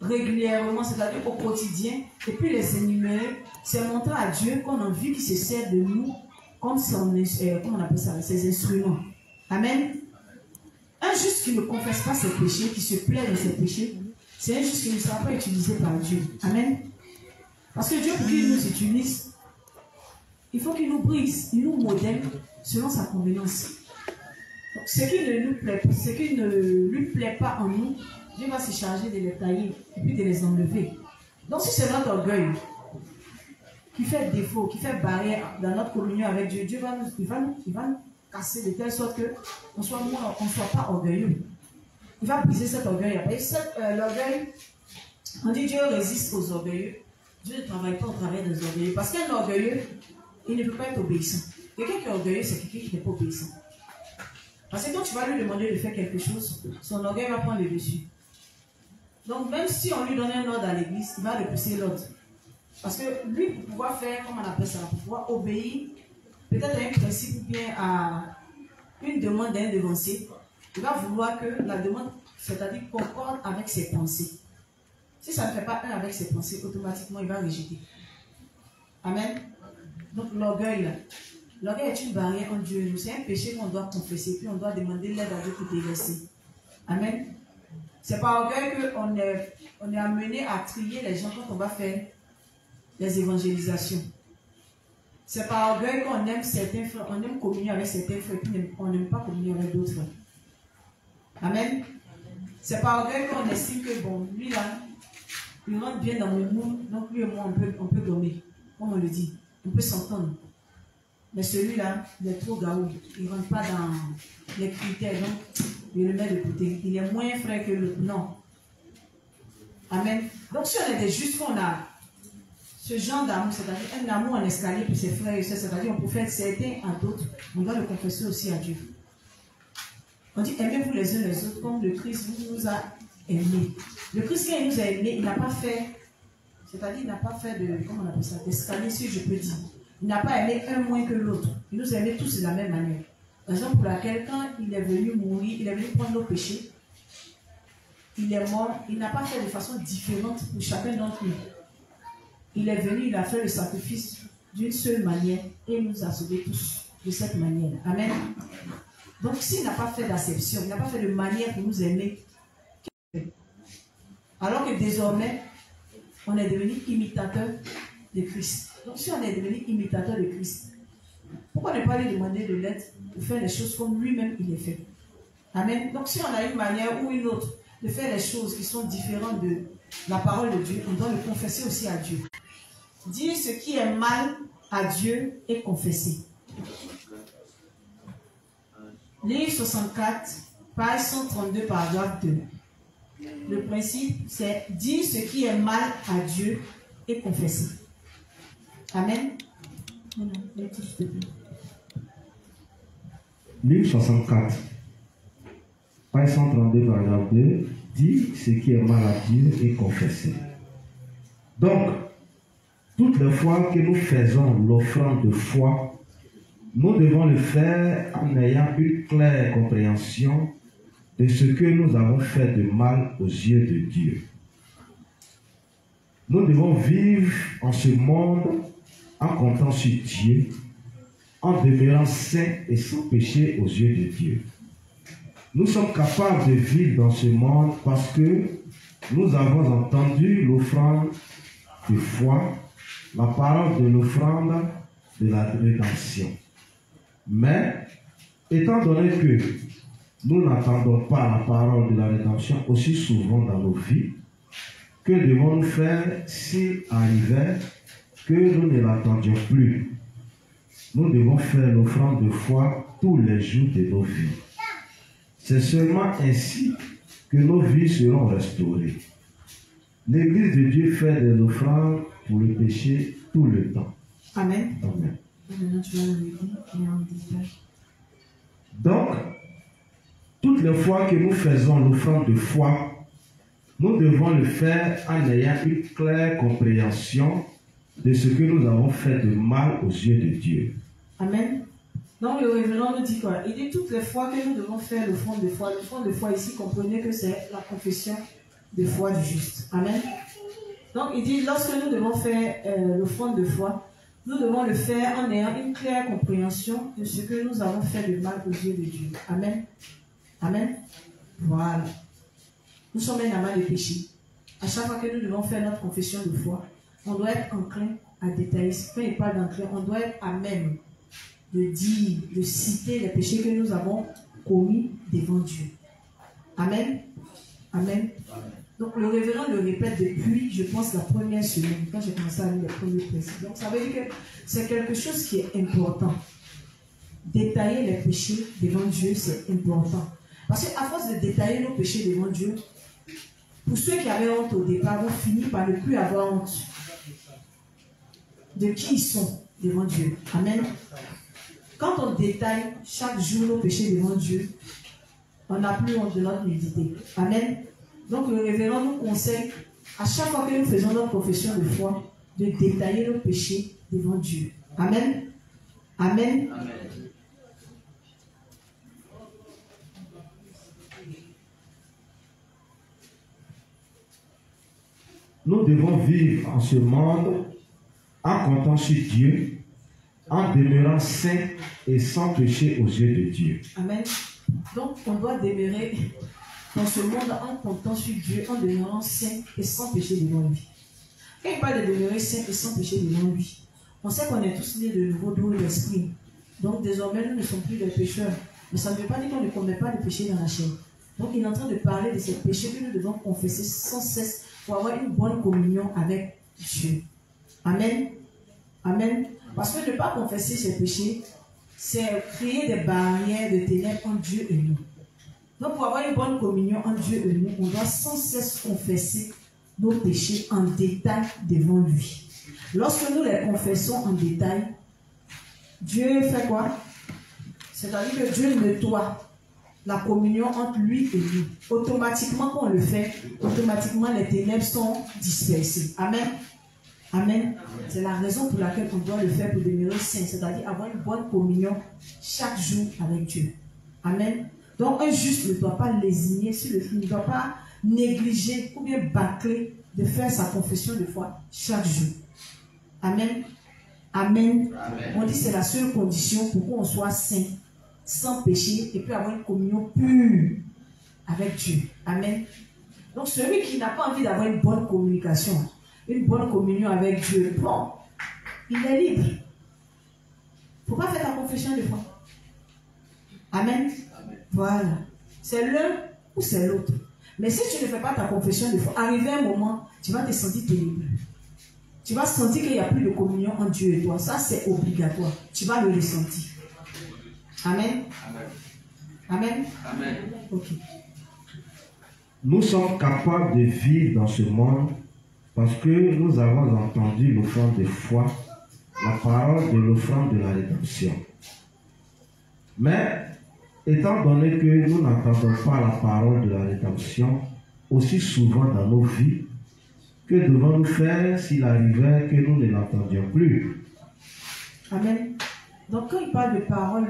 A: régulièrement, c'est-à-dire au quotidien, et puis les énumérer, c'est montrer à Dieu qu'on a envie qu'il se sert de nous comme comment on appelle ça, ses instruments. Amen. Un juste qui ne confesse pas ses péchés, qui se plaît de ses péchés, c'est un juste qui ne sera pas utilisé par Dieu. Amen. Parce que Dieu, pour qu'il nous utilise, il faut qu'il nous brise, il nous modèle selon sa convenance. Donc, ce qui ne lui plaît pas en nous, Dieu va se charger de les tailler et puis de les enlever. Donc si c'est notre orgueil qui fait défaut, qui fait barrière dans notre communion avec Dieu, Dieu va nous casser de telle sorte qu'on ne soit pas orgueilleux. Il va briser cet orgueil. Et l'orgueil, on dit Dieu résiste aux orgueilleux. Dieu ne travaille pas au travers des orgueilleux. Parce qu'un orgueilleux, il ne peut pas être obéissant. Quelqu'un qui est orgueilleux, c'est quelqu'un qui n'est pas obéissant. Parce que quand tu vas lui demander de faire quelque chose, son orgueil va prendre le dessus. Donc même si on lui donne un ordre à l'église, il va repousser l'ordre. Parce que lui, pour pouvoir faire, comment on appelle ça, pour pouvoir obéir, peut-être à un principe ou bien à une demande d'un devancier, il va vouloir que la demande, c'est-à-dire concorde avec ses pensées. Si ça ne fait pas un avec ses pensées, automatiquement il va rejeter. Amen. Donc l'orgueil là. L'orgueil est une barrière entre Dieu et nous. C'est un péché qu'on doit confesser, puis on doit demander l'aide à Dieu pour déverser. Amen. C'est par orgueil qu'on est amené à trier les gens quand on va faire les évangélisations. C'est par orgueil qu'on aime certains frères, on aime communier avec certains frères, puis on n'aime pas communier avec d'autres frères. Amen. C'est par orgueil qu'on estime que, bon, lui là, il rentre bien dans mon monde, donc lui et moi, on peut donner. comme on le dit. On peut s'entendre. Mais celui-là, il est trop gaou. Il ne rentre pas dans les critères. Donc, il le met de côté. Il est moins frais que l'autre. Non. Amen. Donc, si on est des justes, on a ce genre d'amour, c'est-à-dire un amour en escalier pour ses frères et sœurs, c'est-à-dire on peut faire certains à d'autres, on doit le confesser aussi à Dieu. On dit aimez-vous les uns les autres comme le Christ nous a aimés. Le Christ, quand il nous a aimés, il n'a pas fait, c'est-à-dire il n'a pas fait de, comment on appelle ça, d'escalier, si je peux dire. Il n'a pas aimé un moins que l'autre. Il nous a aimés tous de la même manière. Raison pour laquelle, quand il est venu mourir, il est venu prendre nos péchés, il est mort, il n'a pas fait de façon différente pour chacun d'entre nous. Il est venu, il a fait le sacrifice d'une seule manière et il nous a sauvés tous de cette manière. Amen. Donc, s'il n'a pas fait d'acception, il n'a pas fait de manière pour nous aimer, alors que désormais, on est devenu imitateur de Christ. Donc, si on est devenu imitateur de Christ, pourquoi ne pas lui demander de l'aide pour faire les choses comme lui-même il les fait? Amen. Donc, si on a une manière ou une autre de faire les choses qui sont différentes de la parole de Dieu, on doit le confesser aussi à Dieu. Dire ce qui est mal à Dieu et confesser. Livre 64, page 132, paragraphe 2. Le principe, c'est dire ce qui est mal à Dieu et confesser. Amen.
B: Livre 64, page 132, paragraphe 2, dit ce qui est mal à Dieu et confesser. Donc, toutes les fois que nous faisons l'offrande de foi, nous devons le faire en ayant une claire compréhension de ce que nous avons fait de mal aux yeux de Dieu. Nous devons vivre en ce monde en comptant sur Dieu, en demeurant saints et sans péché aux yeux de Dieu. Nous sommes capables de vivre dans ce monde parce que nous avons entendu l'offrande de foi, la parole de l'offrande de la rédemption. Mais, étant donné que nous n'entendons pas la parole de la rédemption aussi souvent dans nos vies, que devons-nous faire s'il arrivait que nous ne l'entendions plus? Nous devons faire l'offrande de foi tous les jours de nos vies. C'est seulement ainsi que nos vies seront restaurées. L'Église de Dieu fait des offrandes pour le péché tout le temps.
A: Amen.
B: Amen. Donc, toutes les fois que nous faisons l'offrande de foi, nous devons le faire en ayant une claire compréhension de ce que nous avons fait de mal aux yeux de Dieu.
A: Amen. Donc le révérend nous dit quoi? Il dit toutes les fois que nous devons faire l'offrande de foi. L'offrande de foi ici, comprenez que c'est la confession de foi du juste. Amen. Donc il dit lorsque nous devons faire l'offrande de foi, nous devons le faire en ayant une claire compréhension de ce que nous avons fait de mal aux yeux de Dieu. Amen. Amen. Voilà. Nous sommes un amas de péché. À chaque fois que nous devons faire notre confession de foi, on doit être enclin à détailler. Quand il parle d'enclin, on doit être à même de dire, de citer les péchés que nous avons commis devant Dieu. Amen. Amen. Donc le révérend le répète depuis, je pense, la première semaine, quand j'ai commencé à lire les premiers principes. Donc ça veut dire que c'est quelque chose qui est important. Détailler les péchés devant Dieu, c'est important. Parce qu'à force de détailler nos péchés devant Dieu, pour ceux qui avaient honte au départ, vont finir par ne plus avoir honte de qui ils sont devant Dieu. Amen. Quand on détaille chaque jour nos péchés devant Dieu, on n'a plus honte de notre nudité. Amen. Donc le révérend nous conseille, à chaque fois que nous faisons notre confession de foi, de détailler nos péchés devant Dieu. Amen. Amen. Amen.
B: Nous devons vivre en ce monde en comptant sur Dieu, en demeurant saints et sans péché aux yeux de Dieu.
A: Amen. Donc, on doit demeurer dans ce monde en comptant sur Dieu, en demeurant saint et sans péché devant lui. Quand il parle de demeurer saint et sans péché devant lui, on sait qu'on est tous nés de nouveau d'eau et l'esprit. Donc, désormais, nous ne sommes plus des pécheurs. Mais ça ne veut pas dire qu'on ne commet pas de péché dans la chair. Donc, il est en train de parler de ces péchés que nous devons confesser sans cesse pour avoir une bonne communion avec Dieu. Amen. Amen. Parce que ne pas confesser ses péchés, c'est créer des barrières de ténèbres entre Dieu et nous. Donc pour avoir une bonne communion entre Dieu et nous, on doit sans cesse confesser nos péchés en détail devant lui. Lorsque nous les confessons en détail, Dieu fait quoi? C'est-à-dire que Dieu nettoie la communion entre lui et nous. Automatiquement, quand on le fait, automatiquement les ténèbres sont dispersées. Amen. Amen. C'est la raison pour laquelle on doit le faire pour demeurer saint, c'est-à-dire avoir une bonne communion chaque jour avec Dieu. Amen. Donc un juste ne doit pas lésigner sur le film, ne doit pas négliger ou bien bâcler de faire sa confession de foi chaque jour. Amen. Amen. Amen. On dit que c'est la seule condition pour qu'on soit saint, sans péché, et puis avoir une communion pure avec Dieu. Amen. Donc celui qui n'a pas envie d'avoir une bonne communication, une bonne communion avec Dieu, bon, il est libre. Il ne faut pas faire la confession de foi. Amen. Amen. Voilà. C'est l'un ou c'est l'autre. Mais si tu ne fais pas ta confession de foi, arrivé un moment, tu vas te sentir terrible. Tu vas sentir qu'il n'y a plus de communion entre Dieu et toi. Ça, c'est obligatoire. Tu vas le ressentir. Amen. Amen. Amen. Ok.
B: Nous sommes capables de vivre dans ce monde parce que nous avons entendu l'offrande de foi, la parole de l'offrande de la rédemption. Mais, étant donné que nous n'entendons pas la parole de la rédemption aussi souvent dans nos vies, que devons-nous faire s'il arrivait que nous ne l'entendions plus? Amen.
A: Donc, quand il parle de parole,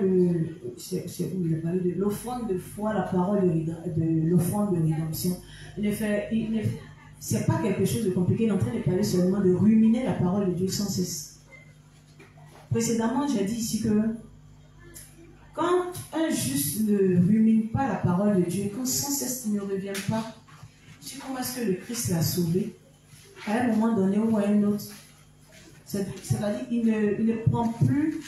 A: c'est où il a parlé de l'offrande de foi, la parole de l'offrande de rédemption. C'est pas quelque chose de compliqué. Il est en train de parler seulement de ruminer la parole de Dieu sans cesse. Précédemment, j'ai dit ici que quand un juste ne rumine pas la parole de Dieu, quand sans cesse il ne revient pas sur comment est-ce que le Christ l'a sauvé, à un moment donné ou à un autre, c'est-à-dire qu'il ne prend plus,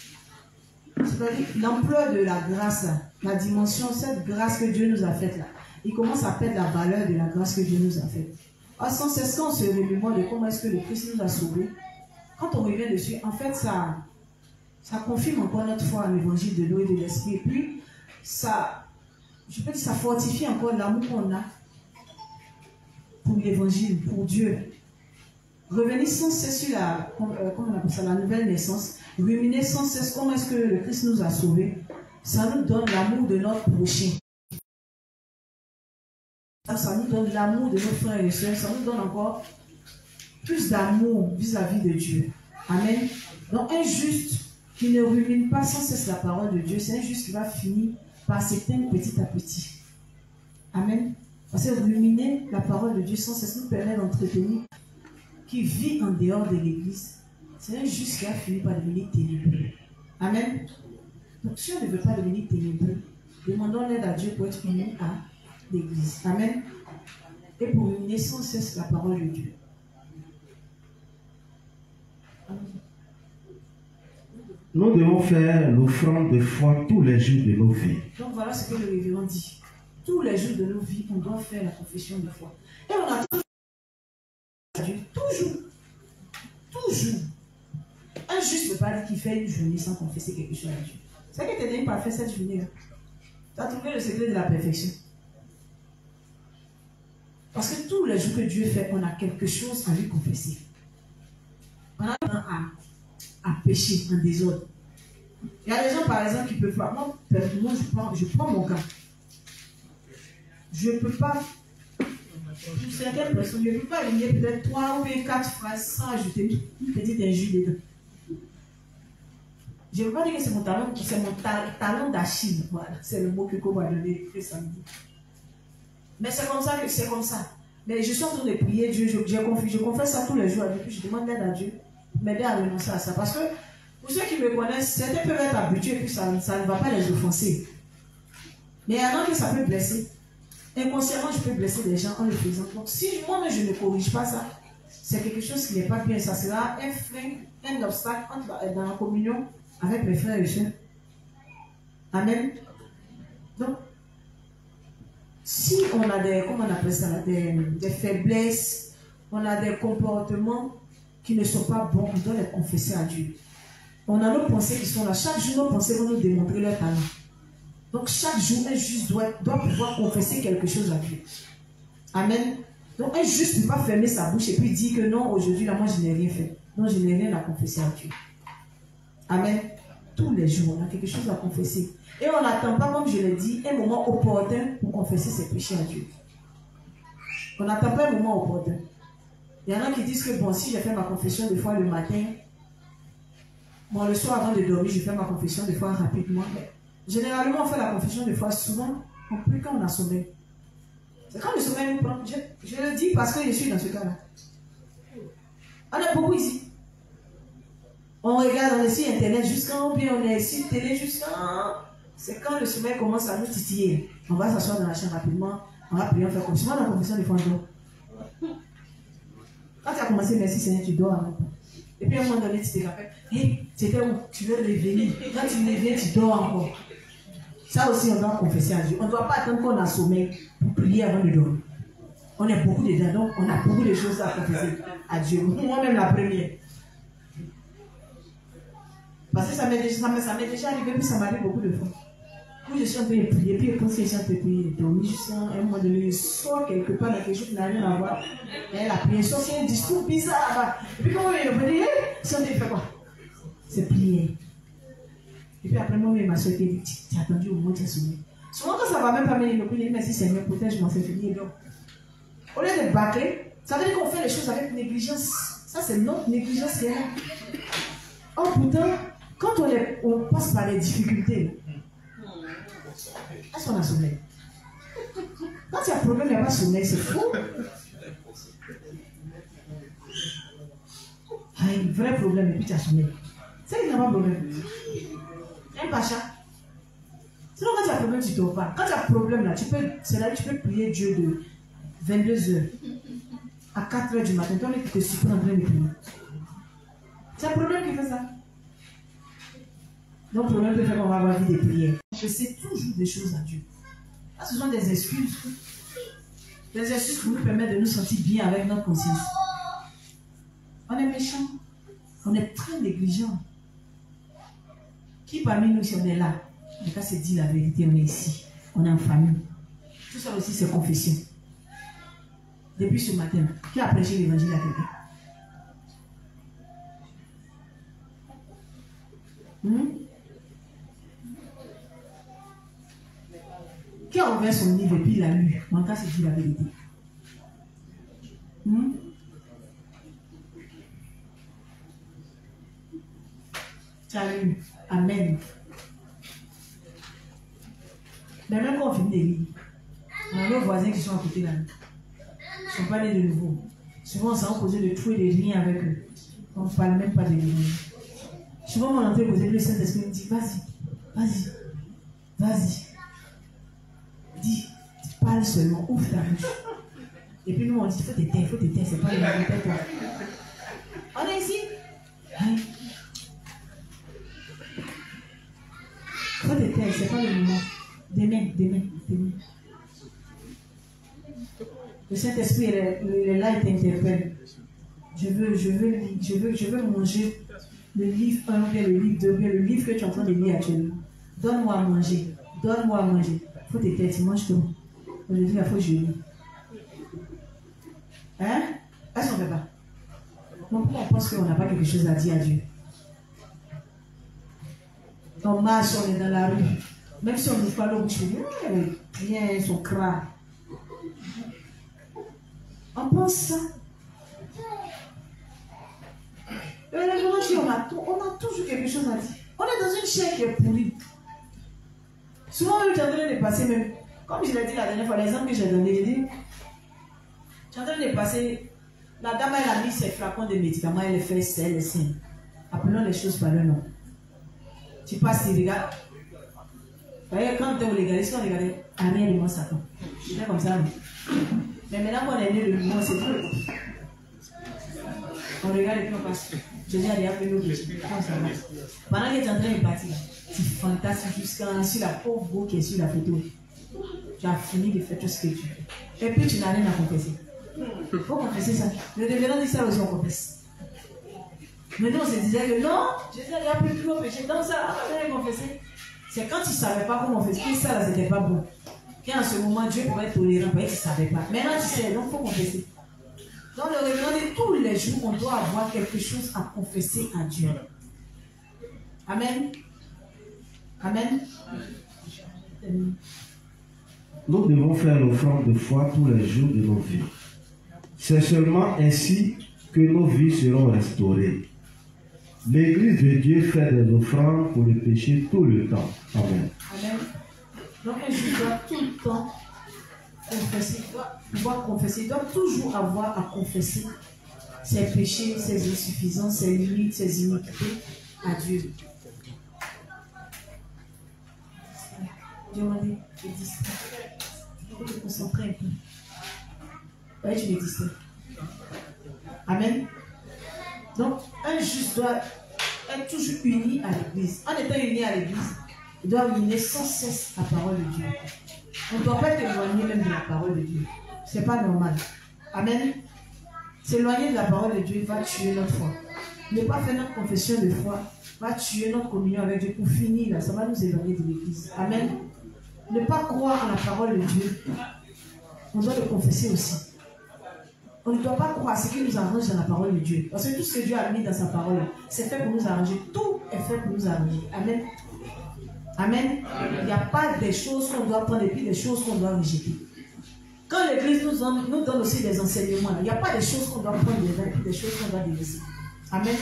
A: c'est-à-dire l'ampleur de la grâce, la dimension, cette grâce que Dieu nous a faite là, il commence à perdre la valeur de la grâce que Dieu nous a faite. Sans cesse, quand on se remémore de comment est-ce que le Christ nous a sauvés, quand on revient dessus, en fait, ça confirme encore notre foi à l'évangile de l'eau et de l'esprit. Et puis, ça fortifie encore l'amour qu'on a pour l'évangile, pour Dieu. Revenir sans cesse sur comment on appelle ça, la nouvelle naissance, ruminer sans cesse comment est-ce que le Christ nous a sauvés, ça nous donne l'amour de notre prochain. Ça nous donne l'amour de nos frères et sœurs, ça nous donne encore plus d'amour vis-à-vis de Dieu. Amen. Donc un juste qui ne rumine pas sans cesse la parole de Dieu, c'est un juste qui va finir par s'éteindre petit à petit. Amen. Parce que ruminer la parole de Dieu sans cesse nous permet d'entretenir qui vit en dehors de l'église. C'est un juste qui a fini par devenir ténébreux. Amen. Donc si on ne veut pas devenir ténébreux, demandons l'aide à Dieu pour être uni à l'église. Amen. Et pour ruminer sans cesse la parole de Dieu.
B: Nous devons faire l'offrande de foi tous les jours de nos vies.
A: Donc voilà ce que le révérend dit. Tous les jours de nos vies, on doit faire la confession de foi. Et on a toujours. Un juste ne pas dire qu'il fait une journée sans confesser quelque chose à Dieu. C'est que tu n'es pas fait cette journée-là. Tu as trouvé le secret de la perfection. Parce que tous les jours que Dieu fait, on a quelque chose à lui confesser. On a à pécher en désordre. Il y a des gens, par exemple, qui peuvent pas. Moi, je prends mon cas. Je ne peux pas. Pour certaines personnes, je ne peux pas lire peut-être 3 ou 4 phrases sans ajouter une petite injure dedans. Je ne veux pas dire que c'est mon talent d'Achille. Voilà, c'est le mot que Kobo a donné le samedi. Mais c'est comme ça que c'est comme ça. Mais je suis en train de prier Dieu, je confesse ça tous les jours, et puis je demande l'aide à Dieu, m'aider à renoncer à ça. Parce que pour ceux qui me connaissent, certains peuvent être habitués, et puis ça ne va pas les offenser. Mais il y en a qui ça peut blesser. Inconsciemment, je peux blesser des gens en le faisant. Donc, si moi-même je ne corrige pas ça, c'est quelque chose qui n'est pas bien. Ça sera un frein, un obstacle dans la communion avec mes frères et sœurs. Amen. Donc, si on a des, comment on appelle ça, des faiblesses, on a des comportements qui ne sont pas bons, on doit les confesser à Dieu. On a nos pensées qui sont là. Chaque jour, nos pensées vont nous démontrer leur talent. Donc, chaque jour, un juste doit pouvoir confesser quelque chose à Dieu. Amen. Donc, un juste ne peut pas fermer sa bouche et puis dire que non, aujourd'hui, là, moi, je n'ai rien fait. Non, je n'ai rien à confesser à Dieu. Amen. Tous les jours, on a quelque chose à confesser. Et on n'attend pas, comme je l'ai dit, un moment opportun pour confesser ses péchés à Dieu. On n'attend pas un moment opportun. Il y en a qui disent que, bon, si j'ai fait ma confession des fois le matin, bon, le soir avant de dormir, je fais ma confession des fois rapidement. Mais généralement, on fait la confession des fois souvent, plus quand on a sommeil. C'est quand le sommeil nous prend. Je le dis parce que je suis dans ce cas-là. On est beaucoup ici. On regarde, on est sur Internet jusqu'à, puis on est sur télé jusqu'à. C'est quand le sommeil commence à nous titiller. On va s'asseoir dans la chambre rapidement, on va prier, on fait comme souvent la confession des fois on dort. Quand tu as commencé, merci Seigneur, tu dors avant. Et puis à un moment donné, tu te rappelles, hey, c'était où? Tu veux revenir. Quand tu reviens, tu dors encore. Ça aussi, on doit confesser à Dieu. On ne doit pas attendre qu'on a sommeil pour prier avant de dormir. On est beaucoup dedans, donc on a beaucoup de choses à confesser à Dieu. Moi-même, la première. Parce que ça m'est déjà arrivé, puis ça m'arrive beaucoup de fois. Où je suis en train de prier, puis je pense que je suis en train de prier, dormir jusqu'à un moment donné, je sors quelque part dans quelque chose qui n'a rien à voir. Et la prière, c'est un discours bizarre là-bas. Et puis quand on me dit, si on dit, fait quoi? C'est prier. Et puis après, moi, ma soeur qui dit, tu as attendu au moment où tu as sonné. Souvent, quand ça va même pas me dire, je dis, merci Seigneur, protège-moi, c'est fini. Donc, au lieu de bâcler, ça veut dire qu'on fait les choses avec négligence. Ça, c'est notre négligence qui est là. Oh, pourtant, quand on passe par les difficultés, est-ce qu'on a sommeil? Quand il y a un problème, il n'y a pas de sommeil, c'est fou. Un vrai problème, et puis tu as sommeil. C'est qu'il n'y a pas de problème. Un pacha. Sinon, quand tu as un problème, tu ne dors pas. Quand tu as un problème, là, c'est là que tu peux prier Dieu de 22h à 4h du matin. Toi, tu te surprends en train de prier. C'est un problème qui fait ça. Donc, le problème peut faire qu'on va avoir des prières. Je sais toujours des choses à Dieu. Là, ce sont des excuses. Des excuses pour nous permettre de nous sentir bien avec notre conscience. On est méchants. On est très négligents. Qui parmi nous, si on est là, en tout cas, c'est dit la vérité, on est ici. On est en famille. Tout ça aussi, c'est confession. Depuis ce matin, qui a prêché l'évangile à quelqu'un? Qui a ouvert son livre et puis il l'a lu? En tout cas, c'est dit la vérité. Tu as lu. Amen. Mais même quand on finit des livres, on a nos voisins qui sont à côté là. Ils ne sont pas nés de nouveau. Souvent, on s'est posé de trouver des liens avec eux. On ne parle même pas de liens. Souvent, on est en train de poser le Saint-Esprit, il me dit, vas-y, vas-y, vas-y. Dis, parle seulement, ouvre ta bouche. Et puis nous, on dit, il faut t'éteindre, c'est pas le moment, toi. On est ici. Hein? Il faut t'éteindre, c'est pas le moment. Demain. Le Saint-Esprit est là, il t'interpelle. Je veux manger le livre 1, bien le livre 2, bien le livre que tu es en train de lire actuellement. Donne-moi à manger. Donne-moi à manger. Il faut tes têtes, tu manges tout. Aujourd'hui, il faut que je lis. Hein? Est-ce qu'on ne fait pas? Donc, pourquoi on pense qu'on n'a pas quelque chose à dire à Dieu? On marche, on est dans la rue. Même si on ne dit pas l'eau, tu dis, rien, son crâne. On pense ça. On a toujours quelque chose à dire. On est dans une chair qui est pourrie. Souvent, on est en train de passer, même, comme je l'ai dit la dernière fois, l'exemple que j'ai donné, j'ai dit, je suis en train de passer, la dame, elle a mis ses flacons de médicaments, elle fait ses seins. Appelons les choses par leur nom. Tu passes, tu regardes. Vous voyez, quand tu es au légaliste, on regarde, arrière de moi, Satan. C'est comme ça. Mais maintenant qu'on est né de moi, c'est tout. On regarde et puis on passe. Je dis à des appels nous. Pendant que tu es en train de partir, tu fantasmes jusqu'à sur la pauvre go qui est sur la photo. Tu as fini de faire tout ce que tu fais. Et puis tu n'as rien à confesser. Il faut confesser ça. Le révérend dit ça aussi, on confesse. Maintenant, on se disait que non, Jésus n'a pris tous nos péchés. Donc ça, on va confesser. C'est quand il ne savait pas comment confesser. Ça, là, c'était pas bon. Qu'en ce moment, Dieu pourrait être tolérant parce qu'il ne savait pas. Maintenant, tu sais, donc il faut confesser. Dans le réveillon de tous les jours, on doit avoir quelque chose à confesser à Dieu. Amen. Amen.
B: Nous devons faire l'offrande de foi tous les jours de nos vies. C'est seulement ainsi que nos vies seront restaurées. L'Église de Dieu fait des offrandes pour le péché tout le temps. Amen.
A: Amen. Donc un juif doit tout le temps confesser, doit pouvoir confesser, doit toujours avoir à confesser ses péchés, ses insuffisances, ses limites, ses iniquités à Dieu. Dieu m'a dit, je dis ça. Il faut te concentrer un peu. Oui, tu me dis ça. Amen. Donc, un juste doit être toujours uni à l'église. En étant uni à l'église, il doit mener sans cesse la parole de Dieu. On ne doit pas être éloigné même de la parole de Dieu. Ce n'est pas normal. Amen. S'éloigner de la parole de Dieu va tuer notre foi. Ne pas faire notre confession de foi va tuer notre communion avec Dieu. Pour finir, là, ça va nous éloigner de l'église. Amen. Ne pas croire en la parole de Dieu, on doit le confesser aussi. On ne doit pas croire à ce qui nous arrange dans la parole de Dieu. Parce que tout ce que Dieu a mis dans sa parole, c'est fait pour nous arranger. Tout est fait pour nous arranger. Amen. Amen. Il n'y a pas des choses qu'on doit prendre et puis des choses qu'on doit rejeter. Quand l'Église nous donne aussi des enseignements, il n'y a pas des choses qu'on doit prendre et puis des choses qu'on doit délaisser. Amen.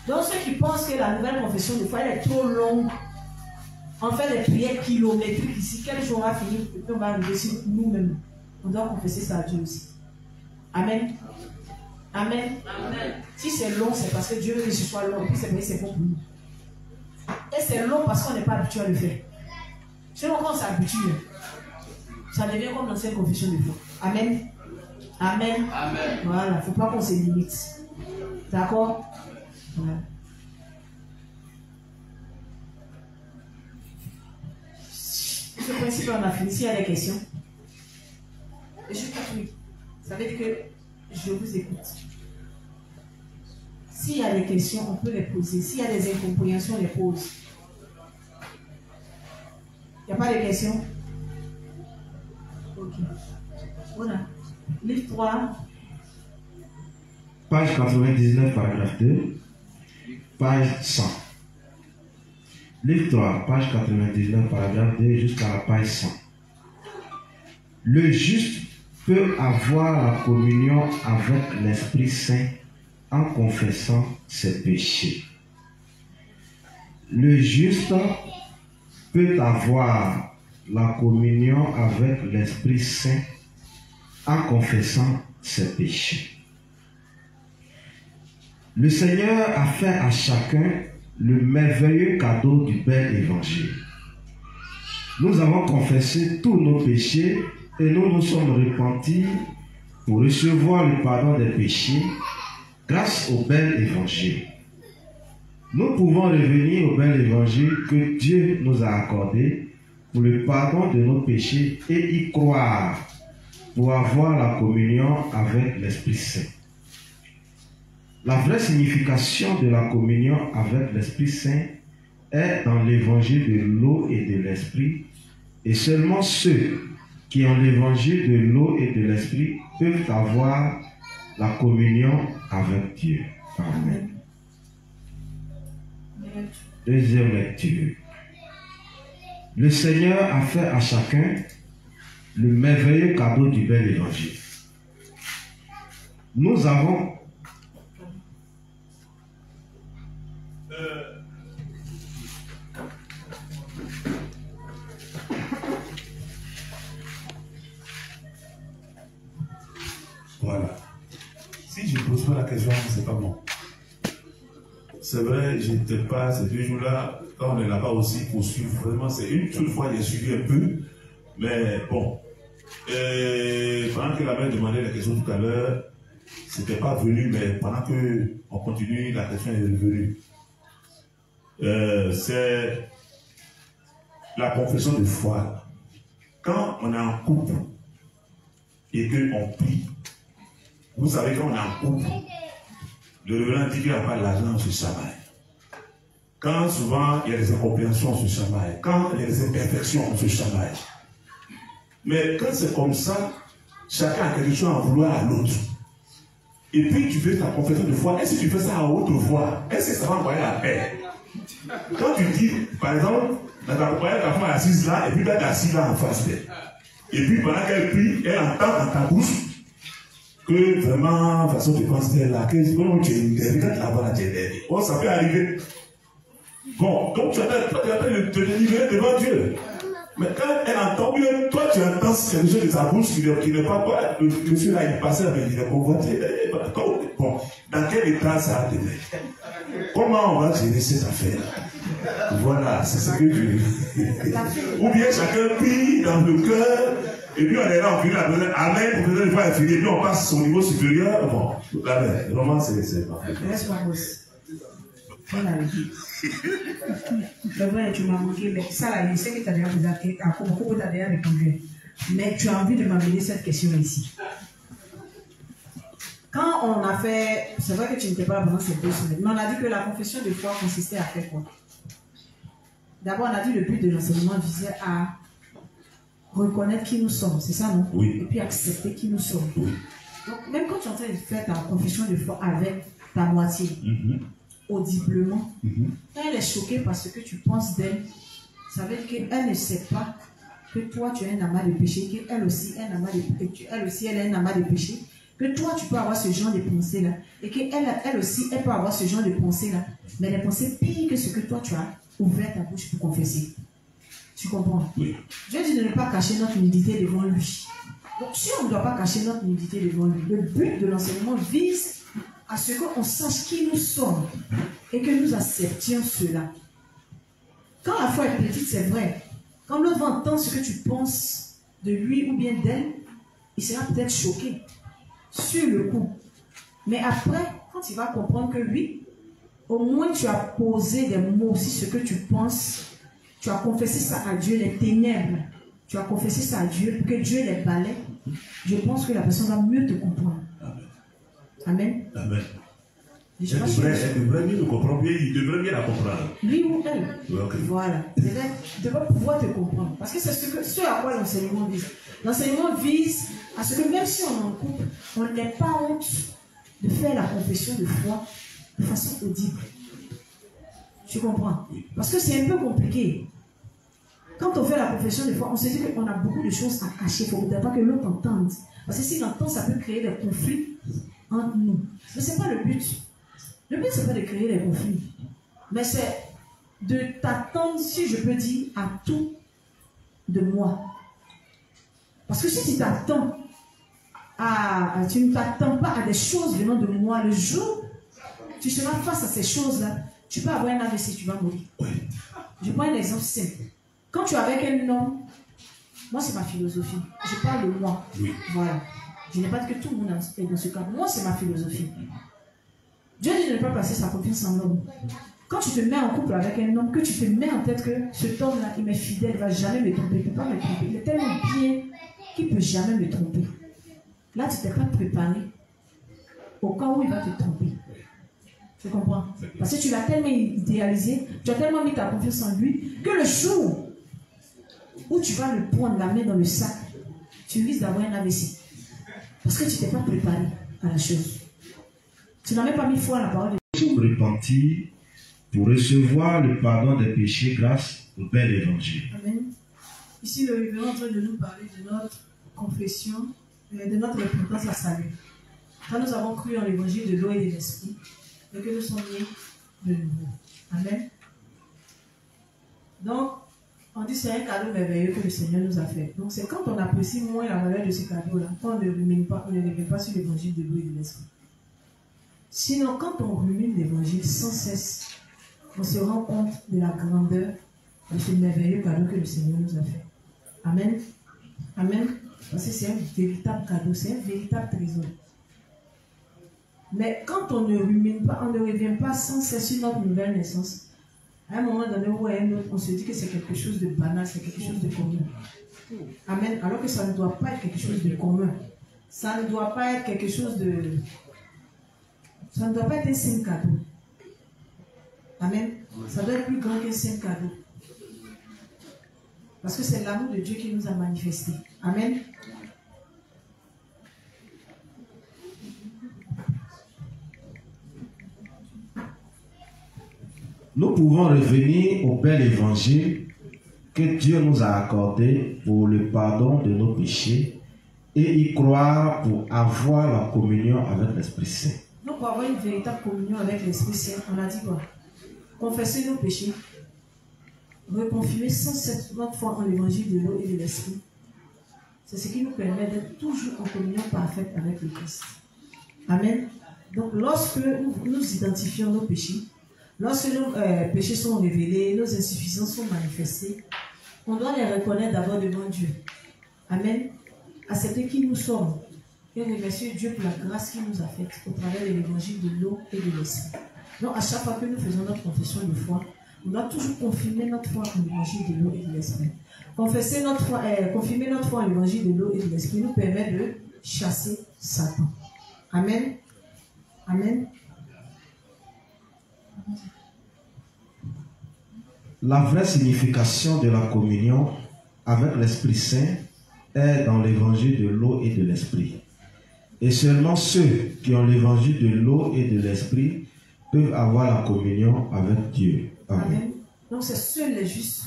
A: Donc ceux qui pensent que la nouvelle confession de foi elle est trop longue, on fait des prières kilométriques ici. Quel jour on va finir et puis on va arriver sur nous-mêmes. On doit confesser ça à Dieu aussi. Amen. Amen. Amen. Si c'est long, c'est parce que Dieu veut que ce soit long. Puis c'est bon pour nous. Et c'est long parce qu'on n'est pas habitué à le faire. Sinon, quand on s'habitue, ça devient comme l'ancienne confession de foi. Amen. Amen. Amen. Voilà, il ne faut pas qu'on se limite. D'accord? Voilà. Ce principe, on a fini. S'il y a des questions, je suis oui. Ça veut dire que je vous écoute. S'il y a des questions, on peut les poser. S'il y a des incompréhensions, on les pose. Il n'y a pas de questions? Ok. Voilà. Livre 3.
B: Page 99, paragraphe 2. Page 100. Livre 3, page 99, paragraphe 2, jusqu'à la page 100. Le juste peut avoir la communion avec l'Esprit Saint en confessant ses péchés. Le juste peut avoir la communion avec l'Esprit Saint en confessant ses péchés. Le Seigneur a fait à chacun le merveilleux cadeau du bel évangile. Nous avons confessé tous nos péchés et nous nous sommes repentis pour recevoir le pardon des péchés grâce au bel évangile. Nous pouvons revenir au bel évangile que Dieu nous a accordé pour le pardon de nos péchés et y croire pour avoir la communion avec l'Esprit Saint. La vraie signification de la communion avec l'Esprit Saint est dans l'évangile de l'eau et de l'Esprit, et seulement ceux qui ont l'évangile de l'eau et de l'Esprit peuvent avoir la communion avec Dieu. Amen. Deuxième lecture. Le Seigneur a fait à chacun le merveilleux cadeau du bel évangile. Nous avons
I: voilà. Si je ne pose pas la question, c'est pas bon. C'est vrai, je n'étais pas ces 2 jours-là, quand on est là-bas aussi pour suivre. Vraiment, c'est une seule fois, j'ai suivi un peu. Mais bon, pendant que la mère demandait la question tout à l'heure, c'était pas venu, mais pendant qu'on continue, la question est revenue. C'est la confession de foi. Quand on est en couple et qu'on prie, vous savez, quand on est en couple, Le revenant dit qu'il n'y a pas l'argent, on se chamaille. Quand souvent il y a des incompréhensions, on se chamaille. Quand il y a des imperfections, on se chamaille. Mais quand c'est comme ça, chacun a quelque chose à vouloir à l'autre. Et puis tu fais ta confession de foi. Est-ce que tu fais ça à haute voix? Est-ce que ça va envoyer la paix? Quand tu dis, par exemple, dans ta prière, ta femme est assise là, et puis tu es assis là en face d'elle. Et puis pendant qu'elle prie, elle entend dans ta bouche que vraiment, de toute façon, tu penses d'elle là, que tu es énervé, quand tu la vois là, tu es énervé. Bon, ça peut arriver. Bon, donc tu es en train de te délivrer devant Dieu. Mais quand elle entend mieux, toi tu entends quelque chose de sa bouche qui n'est pas quoi. Le monsieur là, il passait avec il est convoité. Bon, dans quel état ça a donné? Comment on va gérer cette affaire? Voilà, c'est ce que tu. Ou bien chacun prie dans le cœur, et puis on est là, on finit la prière, amen, pour peut-être pas finir, et puis on passe son niveau supérieur. Bon, vraiment, c'est pas.
A: Voilà. C'est vrai, tu m'as manqué, mais ça, là, je sais que tu as déjà posé à beaucoup, tu as déjà répondu. Mais tu as envie de m'amener cette question ici. Quand on a fait, c'est vrai que tu n'étais pas là pendant ces 2 semaines, mais on a dit que la confession de foi consistait à faire quoi? D'abord, on a dit le but de l'enseignement visait à reconnaître qui nous sommes, c'est ça, non?
I: Oui.
A: Et puis accepter qui nous sommes.
I: Oui.
A: Donc, même quand tu es en train de faire ta confession de foi avec ta moitié, audiblement, quand elle est choquée par ce que tu penses d'elle, ça veut dire qu'elle ne sait pas que toi tu as un amas de péché, qu'elle aussi, elle a un amas de péché, que toi tu peux avoir ce genre de pensée-là, et qu'elle aussi, elle peut avoir ce genre de pensée-là, mais des pensées pires que ce que toi tu as ouvert ta bouche pour confesser. Tu comprends?
I: Oui.
A: Dieu dit de ne pas cacher notre nudité devant lui. Donc si on ne doit pas cacher notre nudité devant lui, le but de l'enseignement vise à ce qu'on sache qui nous sommes et que nous acceptions cela. Quand la foi est petite, c'est vrai. Quand l'autre va entendre ce que tu penses de lui ou bien d'elle, il sera peut-être choqué sur le coup. Mais après, quand il va comprendre que oui, au moins tu as posé des mots sur ce que tu penses, tu as confessé ça à Dieu, les ténèbres, tu as confessé ça à Dieu pour que Dieu les balaie, je pense que la personne va mieux te comprendre. Amen.
I: Amen. Elle devrait mieux nous comprendre, il devrait bien la comprendre.
A: Lui ou elle.
I: Okay.
A: Voilà. Il devrait pouvoir te comprendre. Parce que c'est ce à quoi l'enseignement vise. L'enseignement vise à ce que même si on est en couple, on n'ait pas honte de faire la confession de foi de façon audible. Tu comprends? Oui. Parce que c'est un peu compliqué. Quand on fait la confession de foi, on se dit qu'on a beaucoup de choses à cacher. Il ne faudrait pas que l'autre entende. Parce que s'il entend, ça peut créer des conflits entre nous. Mais ce n'est pas le but. Le but, ce n'est pas de créer des conflits. Mais c'est de t'attendre, si je peux dire, à tout de moi. Parce que si tu t'attends tu ne t'attends pas à des choses venant de moi, le jour où tu seras face à ces choses-là, tu peux avoir un AVC, tu vas mourir. Oui. Je prends un exemple simple. Quand tu es avec un homme, moi c'est ma philosophie. Je parle de moi. Oui. Voilà. Je n'ai pas dit que tout le monde est dans ce cas. Moi c'est ma philosophie. Dieu dit de ne pas placer sa confiance en l'homme. Quand tu te mets en couple avec un homme, que tu te mets en tête que cet homme-là, il m'est fidèle, il ne va jamais me tromper, il ne peut pas me tromper. Il est tellement bien qu'il ne peut jamais me tromper. Là, tu ne t'es pas préparé au cas où il va te tromper. Tu comprends? Parce que tu l'as tellement idéalisé, tu as tellement mis ta confiance en lui, que le jour où tu vas le prendre la main dans le sac, tu risques d'avoir un AVC. Parce que tu ne t'es pas préparé à la chose. Tu n'as même pas mis foi à la parole de Dieu.
J: Pour repentir, pour recevoir le pardon des péchés grâce au bel évangile. Amen.
A: Ici, le révérend est en train de nous parler de notre confession, de notre repentance à salut. Quand nous avons cru en l'évangile de l'eau et de l'esprit, et que nous sommes nés de nouveau. Amen. Donc, on dit que c'est un cadeau merveilleux que le Seigneur nous a fait. Donc, c'est quand on apprécie moins la valeur de ce cadeau-là, quand on ne rumine pas, on ne revient pas sur l'évangile de l'eau et de l'esprit. Sinon, quand on rumine l'évangile sans cesse, on se rend compte de la grandeur de ce merveilleux cadeau que le Seigneur nous a fait. Amen. Amen. Parce que c'est un véritable cadeau, c'est un véritable trésor. Mais quand on ne rumine pas, on ne revient pas sans cesse sur notre nouvelle naissance, à un moment donné ou à un autre, on se dit que c'est quelque chose de banal, c'est quelque chose de commun. Amen. Alors que ça ne doit pas être quelque chose de commun. Ça ne doit pas être quelque chose de Ça ne doit pas être un simple cadeau. Amen. Ça doit être plus grand qu'un simple cadeau. Parce que c'est l'amour de Dieu qui nous a manifesté. Amen.
J: Nous pouvons revenir au bel évangile que Dieu nous a accordé pour le pardon de nos péchés et y croire pour avoir la communion avec l'Esprit Saint.
A: Donc pour avoir une véritable communion avec l'Esprit Saint, on a dit quoi? Confesser nos péchés, reconfirmer sans cesse notre foi en l'évangile de l'eau et de l'Esprit. C'est ce qui nous permet d'être toujours en communion parfaite avec le Christ. Amen. Donc lorsque nous identifions nos péchés, lorsque nos péchés sont révélés, nos insuffisances sont manifestées, on doit les reconnaître d'abord devant Dieu. Amen. Accepter qui nous sommes et remercier Dieu pour la grâce qu'il nous a faite au travers de l'évangile de l'eau et de l'Esprit. Donc à chaque fois que nous faisons notre confession de foi, on doit toujours confirmer notre foi en l'évangile de l'eau et de l'Esprit. Confirmer notre foi en l'évangile de l'eau et de l'Esprit nous permet de chasser Satan. Amen. Amen.
J: La vraie signification de la communion avec l'Esprit Saint est dans l'évangile de l'eau et de l'Esprit. Et seulement ceux qui ont l'évangile de l'eau et de l'Esprit peuvent avoir la communion avec Dieu. Amen.
A: Amen. Donc c'est seuls les justes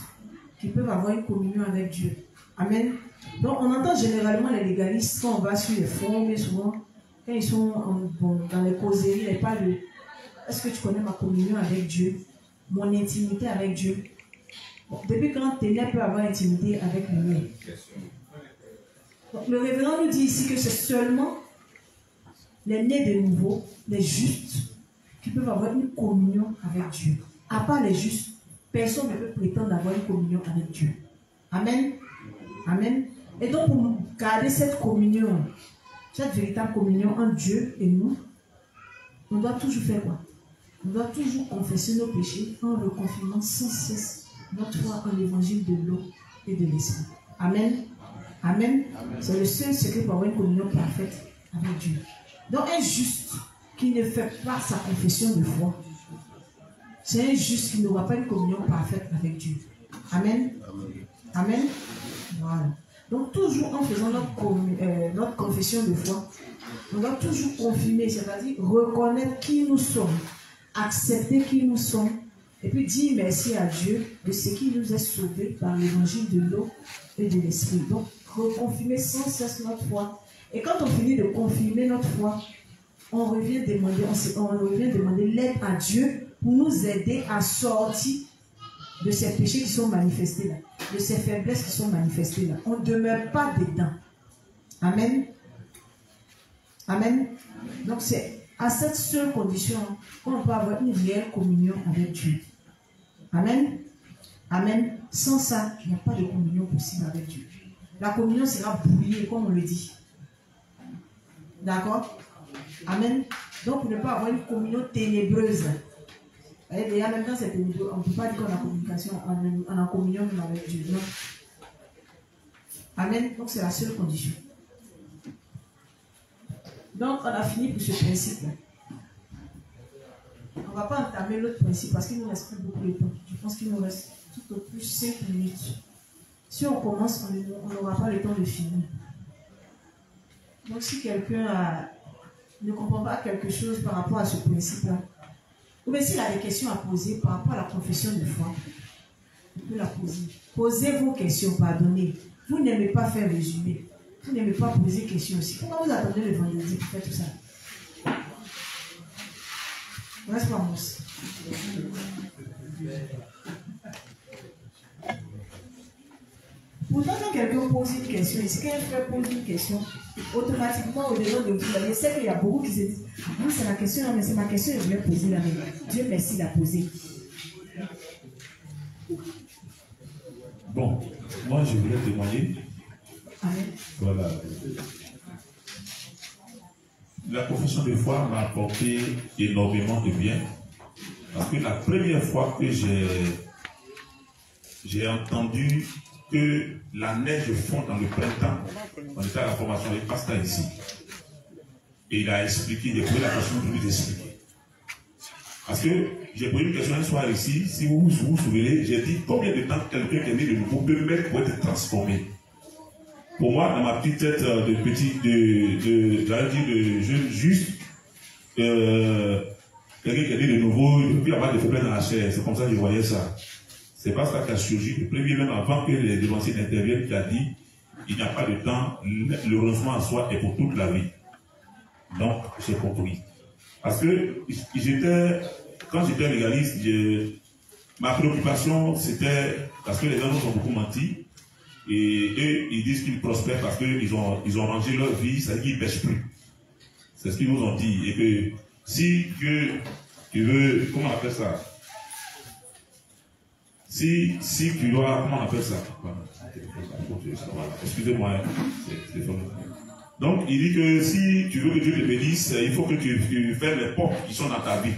A: qui peuvent avoir une communion avec Dieu. Amen. Donc on entend généralement les légalistes quand on va sur les forums, mais souvent quand ils sont dans les causeries, ils parlent de est-ce que tu connais ma communion avec Dieu, mon intimité avec Dieu. Bon, depuis quand tes nez peuvent avoir intimité avec le mien? Donc, le révérend nous dit ici que c'est seulement les nés de nouveau, les justes, qui peuvent avoir une communion avec Dieu. À part les justes, personne ne peut prétendre avoir une communion avec Dieu. Amen. Amen. Et donc pour garder cette communion, cette véritable communion entre Dieu et nous, on doit toujours faire quoi? On doit toujours confesser nos péchés en reconfirmant sans cesse notre foi en l'évangile de l'eau et de l'Esprit. Amen. Amen. C'est le seul secret pour avoir une communion parfaite avec Dieu. Donc un juste qui ne fait pas sa confession de foi, c'est un juste qui n'aura pas une communion parfaite avec Dieu. Amen. Amen. Voilà. Donc toujours en faisant notre confession de foi, on doit toujours confirmer, c'est-à-dire reconnaître qui nous sommes, accepter qui nous sommes, et puis dire merci à Dieu de ce qui nous est sauvé par l'évangile de l'eau et de l'Esprit. Donc reconfirmer sans cesse notre foi. Et quand on finit de confirmer notre foi, on revient demander l'aide à Dieu pour nous aider à sortir de ces péchés qui sont manifestés là, de ces faiblesses qui sont manifestées là. On ne demeure pas dedans. Amen. Amen. Donc c'est à cette seule condition qu'on peut avoir une réelle communion avec Dieu. Amen. Amen. Sans ça, il n'y a pas de communion possible avec Dieu. La communion sera brouillée, comme on le dit. D'accord? Amen. Donc, pour ne pas avoir une communion ténébreuse. Et déjà, même quand c'est ténébreux, on ne peut pas dire qu'on a communication, on a communion même avec Dieu. Non. Amen. Donc, c'est la seule condition. Donc, on a fini pour ce principe-là. On ne va pas entamer l'autre principe parce qu'il nous reste plus beaucoup de temps. Je pense qu'il nous reste tout au plus 5 minutes. Si on commence, on n'aura pas le temps de finir. Donc, si quelqu'un ne comprend pas quelque chose par rapport à ce principe-là, ou bien s'il a des questions à poser par rapport à la confession de foi, il peut la poser. Posez vos questions, pardonnez. Vous n'aimez pas faire résumé. Vous n'aimez pas poser questions aussi. Pourquoi vous attendez le vendredi pour faire tout ça? Reste pas mousse. Pourtant, quand quelqu'un pose une question, et si quelqu'un pose une question, automatiquement, au-delà de vous, je sais qu'il y a beaucoup qui se disent non, c'est la question, non, mais c'est ma question, je vais poser la même. Dieu merci de la poser.
I: Bon, moi je voulais témoigner.
A: Amen.
I: Voilà. La confession de foi m'a apporté énormément de bien. Parce que la première fois que j'ai entendu que la neige fond dans le printemps, on était à la formation avec Pasteur ici. Et il a expliqué, j'ai posé la question pour lui expliquer. Parce que j'ai posé une question un soir ici, si vous vous souvenez, j'ai dit combien de temps quelqu'un qui est né de nouveau peut mettre pour être transformé. Pour moi, dans ma petite tête de petit, j'allais dire de jeune juste, quelqu'un qui est né de nouveau, il ne peut plus avoir de faiblesse dans la chair. C'est comme ça que je voyais ça. C'est pas ça qui a surgi. Le premier, même avant que les dévanciers n'interviennent, qui a dit il n'y a pas de temps, le renoncement en soi est pour toute la vie. Donc, j'ai compris. Parce que quand j'étais légaliste, ma préoccupation, c'était, parce que les gens ont beaucoup menti, et eux, ils disent qu'ils prospèrent parce qu'ils ont rangé leur vie, ça veut dire qu'ils ne pêchent plus. C'est ce qu'ils nous ont dit. Et que si tu veux, comment on appelle ça? Si tu dois, comment on appelle ça? Excusez-moi. Donc, il dit que si tu veux que Dieu te bénisse, il faut que tu fermes les portes qui sont dans ta vie.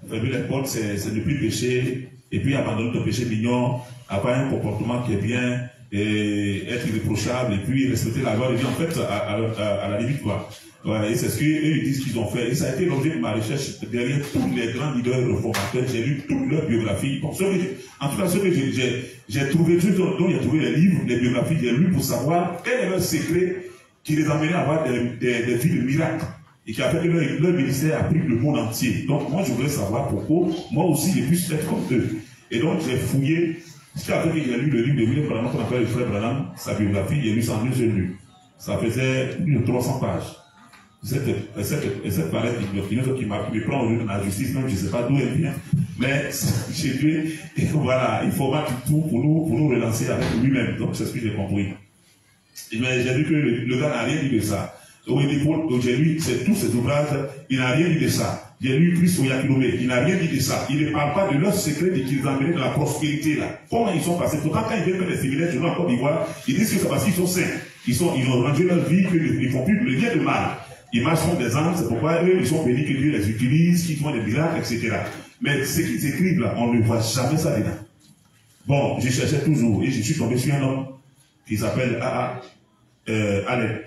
I: Fermer les portes, c'est ne plus pécher, et puis abandonner ton péché mignon, avoir un comportement qui est bien, et être irréprochable, et puis respecter la loi de Dieu, en fait, à la limite, quoi. Ouais, et c'est ce qu'eux disent qu'ils ont fait. Et ça a été l'objet de ma recherche derrière tous les grands leaders réformateurs. J'ai lu toute leur biographie. Bon, en tout cas, ceux que j'ai trouvé, ceux dont j'ai trouvé les livres, les biographies, j'ai lu pour savoir quel est leur secret qui les amenait à avoir des vies de miracles. Et qui a fait que leur ministère a pris le monde entier. Donc, moi, je voulais savoir pourquoi, moi aussi, j'ai pu être comme eux. Et donc, j'ai fouillé. Ce qui a fait que j'ai lu le livre de William Branham, qu'on appelle le frère Branham, sa biographie, j'ai lu ça en une seule nuit. Ça faisait plus de 300 pages. Cette palette qui me prend au lieu de la justice, même je ne sais pas d'où elle vient. Mais j'ai vu, et voilà, il faut battre tout pour nous relancer avec lui-même. Donc, c'est ce que j'ai compris. Mais j'ai vu que le gars n'a rien dit de ça. Donc, j'ai lu tous ces ouvrages, il n'a rien dit de ça. J'ai lu Christ Oyakhilome, il n'a rien dit de ça. Il ne parle pas de leur secret de qu'ils amenaient dans la prospérité là. Comment ils sont passés? Pourtant, quand ils viennent faire des séminaires chez nous en Côte d'Ivoire, ils disent que c'est parce qu'ils sont saints. Ils ont rangé leur vie, qu'ils font plus le bien de mal. Ils marchent comme des ânes, c'est pourquoi eux, ils sont bénis que Dieu les utilise, qu'ils font des miracles, etc. Mais ce qu'ils écrivent là, on ne voit jamais ça dedans. Bon, je cherchais toujours, et je suis tombé sur un homme qui s'appelle Alec,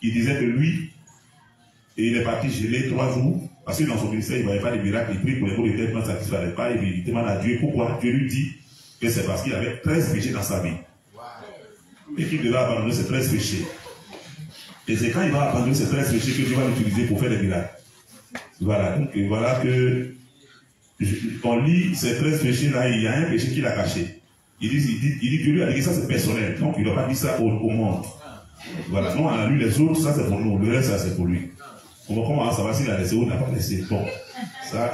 I: qui disait que lui, il est parti gelé 3 jours, parce que dans son ministère, il ne voyait pas de miracles, il prie pour les mots de tête, ne satisfaisait pas, et puis il demande à Dieu pourquoi. Dieu lui dit que c'est parce qu'il avait 13 péchés dans sa vie. Et qu'il devait abandonner ces 13 péchés. Et c'est quand il va abandonner ces 13 péchés que Dieu va l'utiliser pour faire des miracles. Voilà, donc voilà que on lit ces 13 péchés-là, il y a un péché qu'il a caché. Il dit que lui a dit que ça c'est personnel, donc il ne doit pas dire ça au monde. Voilà, nous on a lu les autres, ça c'est pour nous, le reste ça c'est pour lui. Comment ça va s'il a laissé ou n'a pas laissé? Bon, ça,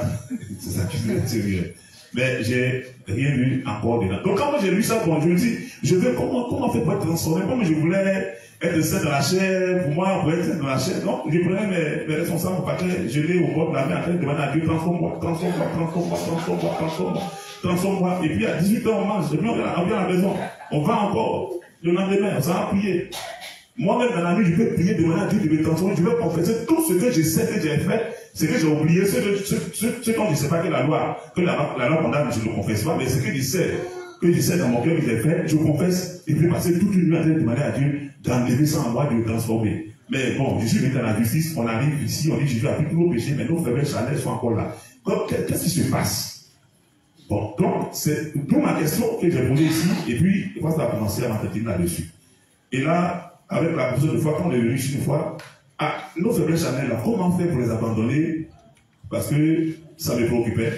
I: c'est ça qui est sérieux. Mais j'ai rien lu encore dedans. Donc quand moi j'ai lu ça, bon, je me dis, je veux comment on fait pour être transformé, comme je voulais être saint dans la chair, pour moi, on pouvait être saint dans la chair. Donc, je prenais mes responsables au paquet, je l'ai au bord de la mer en train de demander à Dieu, transforme-moi, transforme-moi, transforme-moi, transforme-moi, transforme-moi, transforme-moi. Et puis à 18 ans, on mange, et puis on vient à la maison, on va encore, le lendemain, on s'en va prier. Moi-même, dans la nuit, je peux prier, demander à Dieu de me transformer, je vais confesser tout ce que je sais que j'ai fait, ce que j'ai oublié, ce dont je ne sais pas que la loi condamne, je ne le confesse pas, mais ce que je sais dans mon cœur que j'ai fait, je confesse, et puis passer toute une nuit à demander à Dieu d'enlever ça en moi, de le transformer. Mais bon, je suis venu dans la justice, on arrive ici, on dit Jésus a pris tous nos péchés, mais nos faiblesses charnelles sont encore là. Qu'est-ce qui se passe? Bon, donc, c'est toute ma question que j'ai posée ici, et puis, je pense que ça va commencer à m'entretenir là-dessus. Et là, avec la position de foi, quand on est venu ici une fois, nos faiblesses charnelles, là, comment faire pour les abandonner? Parce que ça me préoccupait.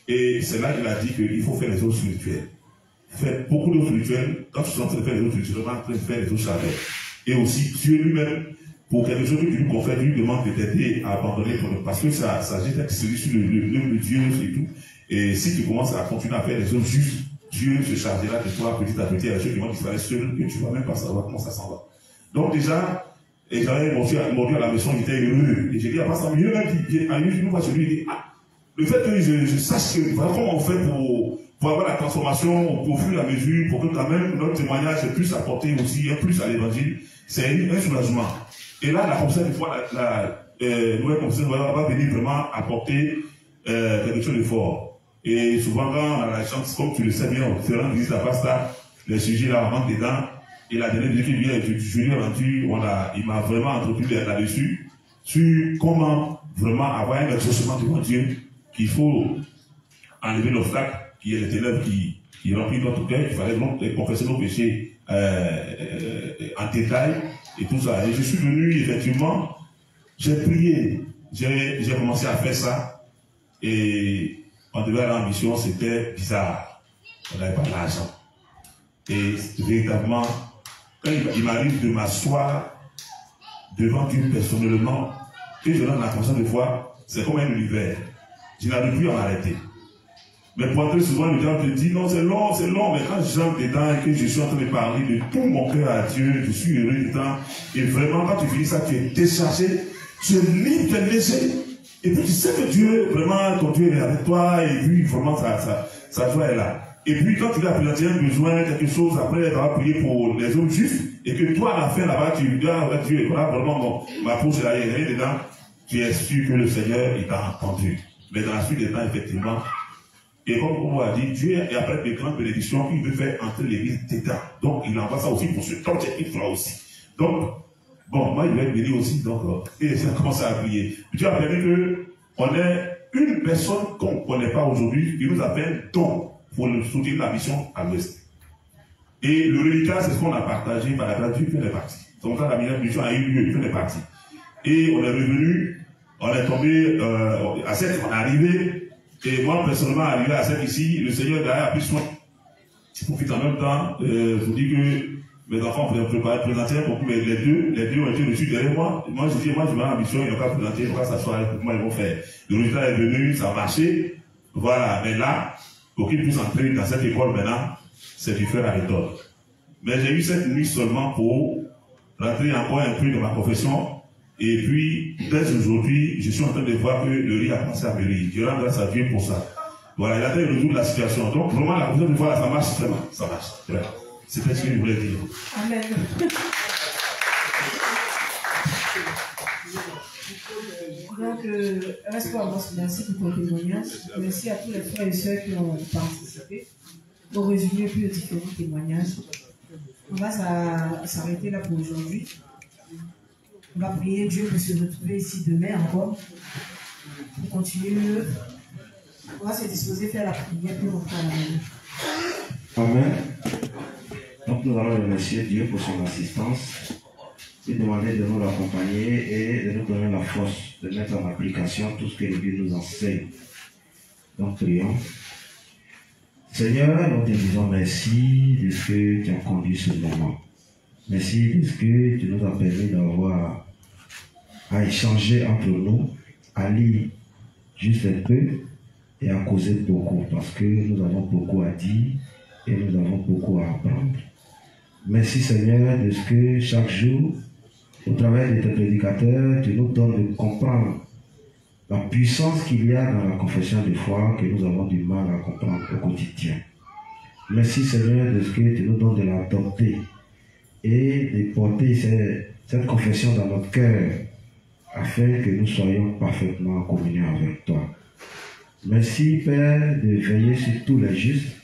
I: Et c'est là qu'il a dit qu'il faut faire les autres spirituels. Faire beaucoup d'autres spirituels. Quand tu es en train de faire les autres spirituels, tu es en train de faire les autres charnels. Et aussi, Dieu lui-même, pour quelque chose que tu lui confères, lui demande de t'aider à abandonner ton œuvre. Parce que ça s'agit d'être celui sur le Dieu et tout. Et si tu commences à continuer à faire les autres justes, Dieu se chargera de toi petit à petit à la chose qui vont disparaître seul, que tu ne vas même pas savoir comment ça s'en va. Donc déjà, et j'avais mordu à la maison, j'étais heureux. Et j'ai dit à Pasteur, mieux même dit, nous va celui dit, le fait que je sache que, voilà, comment on fait pour avoir la transformation au fur et à mesure, pour que quand même notre témoignage puisse apporter aussi un plus à l'évangile, c'est un soulagement. Et là, la confession de foi, la nouvelle confession de foi va venir vraiment apporter quelque chose de fort. Et souvent, quand on a la chance, comme tu le sais bien, on se rend visite à Pasteur, les sujets là, on rentre dedans. Et la dernière visite qui vient, je lui ai rendu, il m'a vraiment entretenu là-dessus, sur comment vraiment avoir un exaucement devant Dieu, qu'il faut enlever l'obstacle, qui est les ténèbres qui remplit notre cœur. Il fallait donc confesser nos péchés en détail et tout ça. Et je suis venu, effectivement, j'ai prié, j'ai commencé à faire ça. Et on devait avoir l'ambition, c'était bizarre. On n'avait pas l'argent. Et véritablement, quand il m'arrive de m'asseoir devant Dieu personnellement, que je donne la conscience de foi, c'est comme un univers. Je n'arrive plus à m'arrêter. Mais pour entrer souvent, le diable te dit, non, c'est long, mais quand j'entre dedans et que je suis en train de parler de tout mon cœur à Dieu, je suis heureux dedans, et vraiment, quand tu finis ça, tu es déchargé, tu es libre, tu es léger, et puis tu sais que Dieu, vraiment, ton Dieu est avec toi, et puis vraiment, sa joie est là. Et puis quand tu vas présenter un besoin, quelque chose, après avoir prié pour les hommes juifs, et que toi, à la fin, là-bas, tu dis, ah, Dieu, voilà, vraiment, ma peau, c'est là, il y a rien dedans, tu es sûr que le Seigneur, il t'a entendu. Mais dans la suite des temps, effectivement, et comme on a dit, Dieu, et après les grandes bénédictions, il veut faire entrer l'église dedans. Donc, il envoie ça aussi pour ce temps, il fera aussi. Donc, bon, moi, il va être béni aussi, donc, et ça commence à prier. Dieu a permis qu'on ait une personne qu'on ne connaît pas aujourd'hui, qui nous a fait un don pour nous soutenir la mission à l'Ouest. Et le reliquat, c'est ce qu'on a partagé par la grâce de Dieu, il fait des parties. Donc, quand la mission a eu lieu, il fait des parties. Et on est revenu, on est tombé à 7, on est arrivé. Et moi, personnellement, arrivé à 7 ici, le Seigneur derrière a pris soin. Je profite en même temps, je vous dis que mes enfants ont présenté un concours, mais les deux ont été reçus derrière moi. Moi, je dis, moi, je vais en mission, ils n'ont pas présenté, ils n'ont pas s'asseoir, moi, ils vont faire. Le résultat est venu, ça a marché. Voilà, mais là, pour qu'ils puissent entrer dans cette école maintenant, c'est du faire à l'école. Mais j'ai eu cette nuit seulement pour rentrer encore un peu dans ma confession. Et puis, dès aujourd'hui, je suis en train de voir que le riz a commencé à mûrir. Je rends grâce à Dieu pour ça. Voilà, il a fait résoudre la situation. Donc, vraiment, la prochaine fois, ça marche vraiment. Ça marche. C'était ce que je voulais dire.
A: Amen. Donc, merci pour ton témoignage. Merci à tous les frères et sœurs qui ont participé au résumé plus de différents témoignages. On va s'arrêter là pour aujourd'hui. On va prier Dieu pour se retrouver ici demain encore. Pour continuer le. On va se disposer à faire la prière pour rentrer à la maison.
J: Amen. Donc nous allons remercier Dieu pour son assistance et demander de nous l'accompagner et de nous donner la force de mettre en application tout ce que Dieu nous enseigne. Donc prions. Seigneur, nous te disons merci de ce que tu as conduit ce moment. Merci de ce que tu nous as permis d'avoir à échanger entre nous, à lire juste un peu et à causer beaucoup, parce que nous avons beaucoup à dire et nous avons beaucoup à apprendre. Merci Seigneur de ce que chaque jour, au travers de tes prédicateurs, tu nous donnes de comprendre la puissance qu'il y a dans la confession de foi que nous avons du mal à comprendre au quotidien. Merci Seigneur de ce que tu nous donnes de l'adopter et de porter cette confession dans notre cœur afin que nous soyons parfaitement en communion avec toi. Merci Père de veiller sur tous les justes,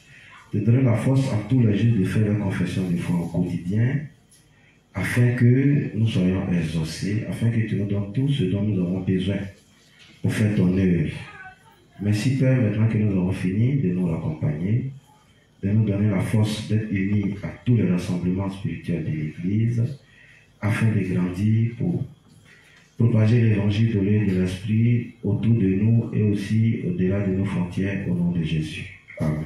J: de donner la force à tous les justes de faire leur confession de foi au quotidien afin que nous soyons exaucés, afin que tu nous donnes tout ce dont nous avons besoin pour faire ton œuvre. Merci Père, maintenant que nous avons fini, de nous accompagner, de nous donner la force d'être unis à tous les rassemblements spirituels de l'Église, afin de grandir pour propager l'évangile de l'eau et de l'esprit autour de nous et aussi au-delà de nos frontières au nom de Jésus. Amen.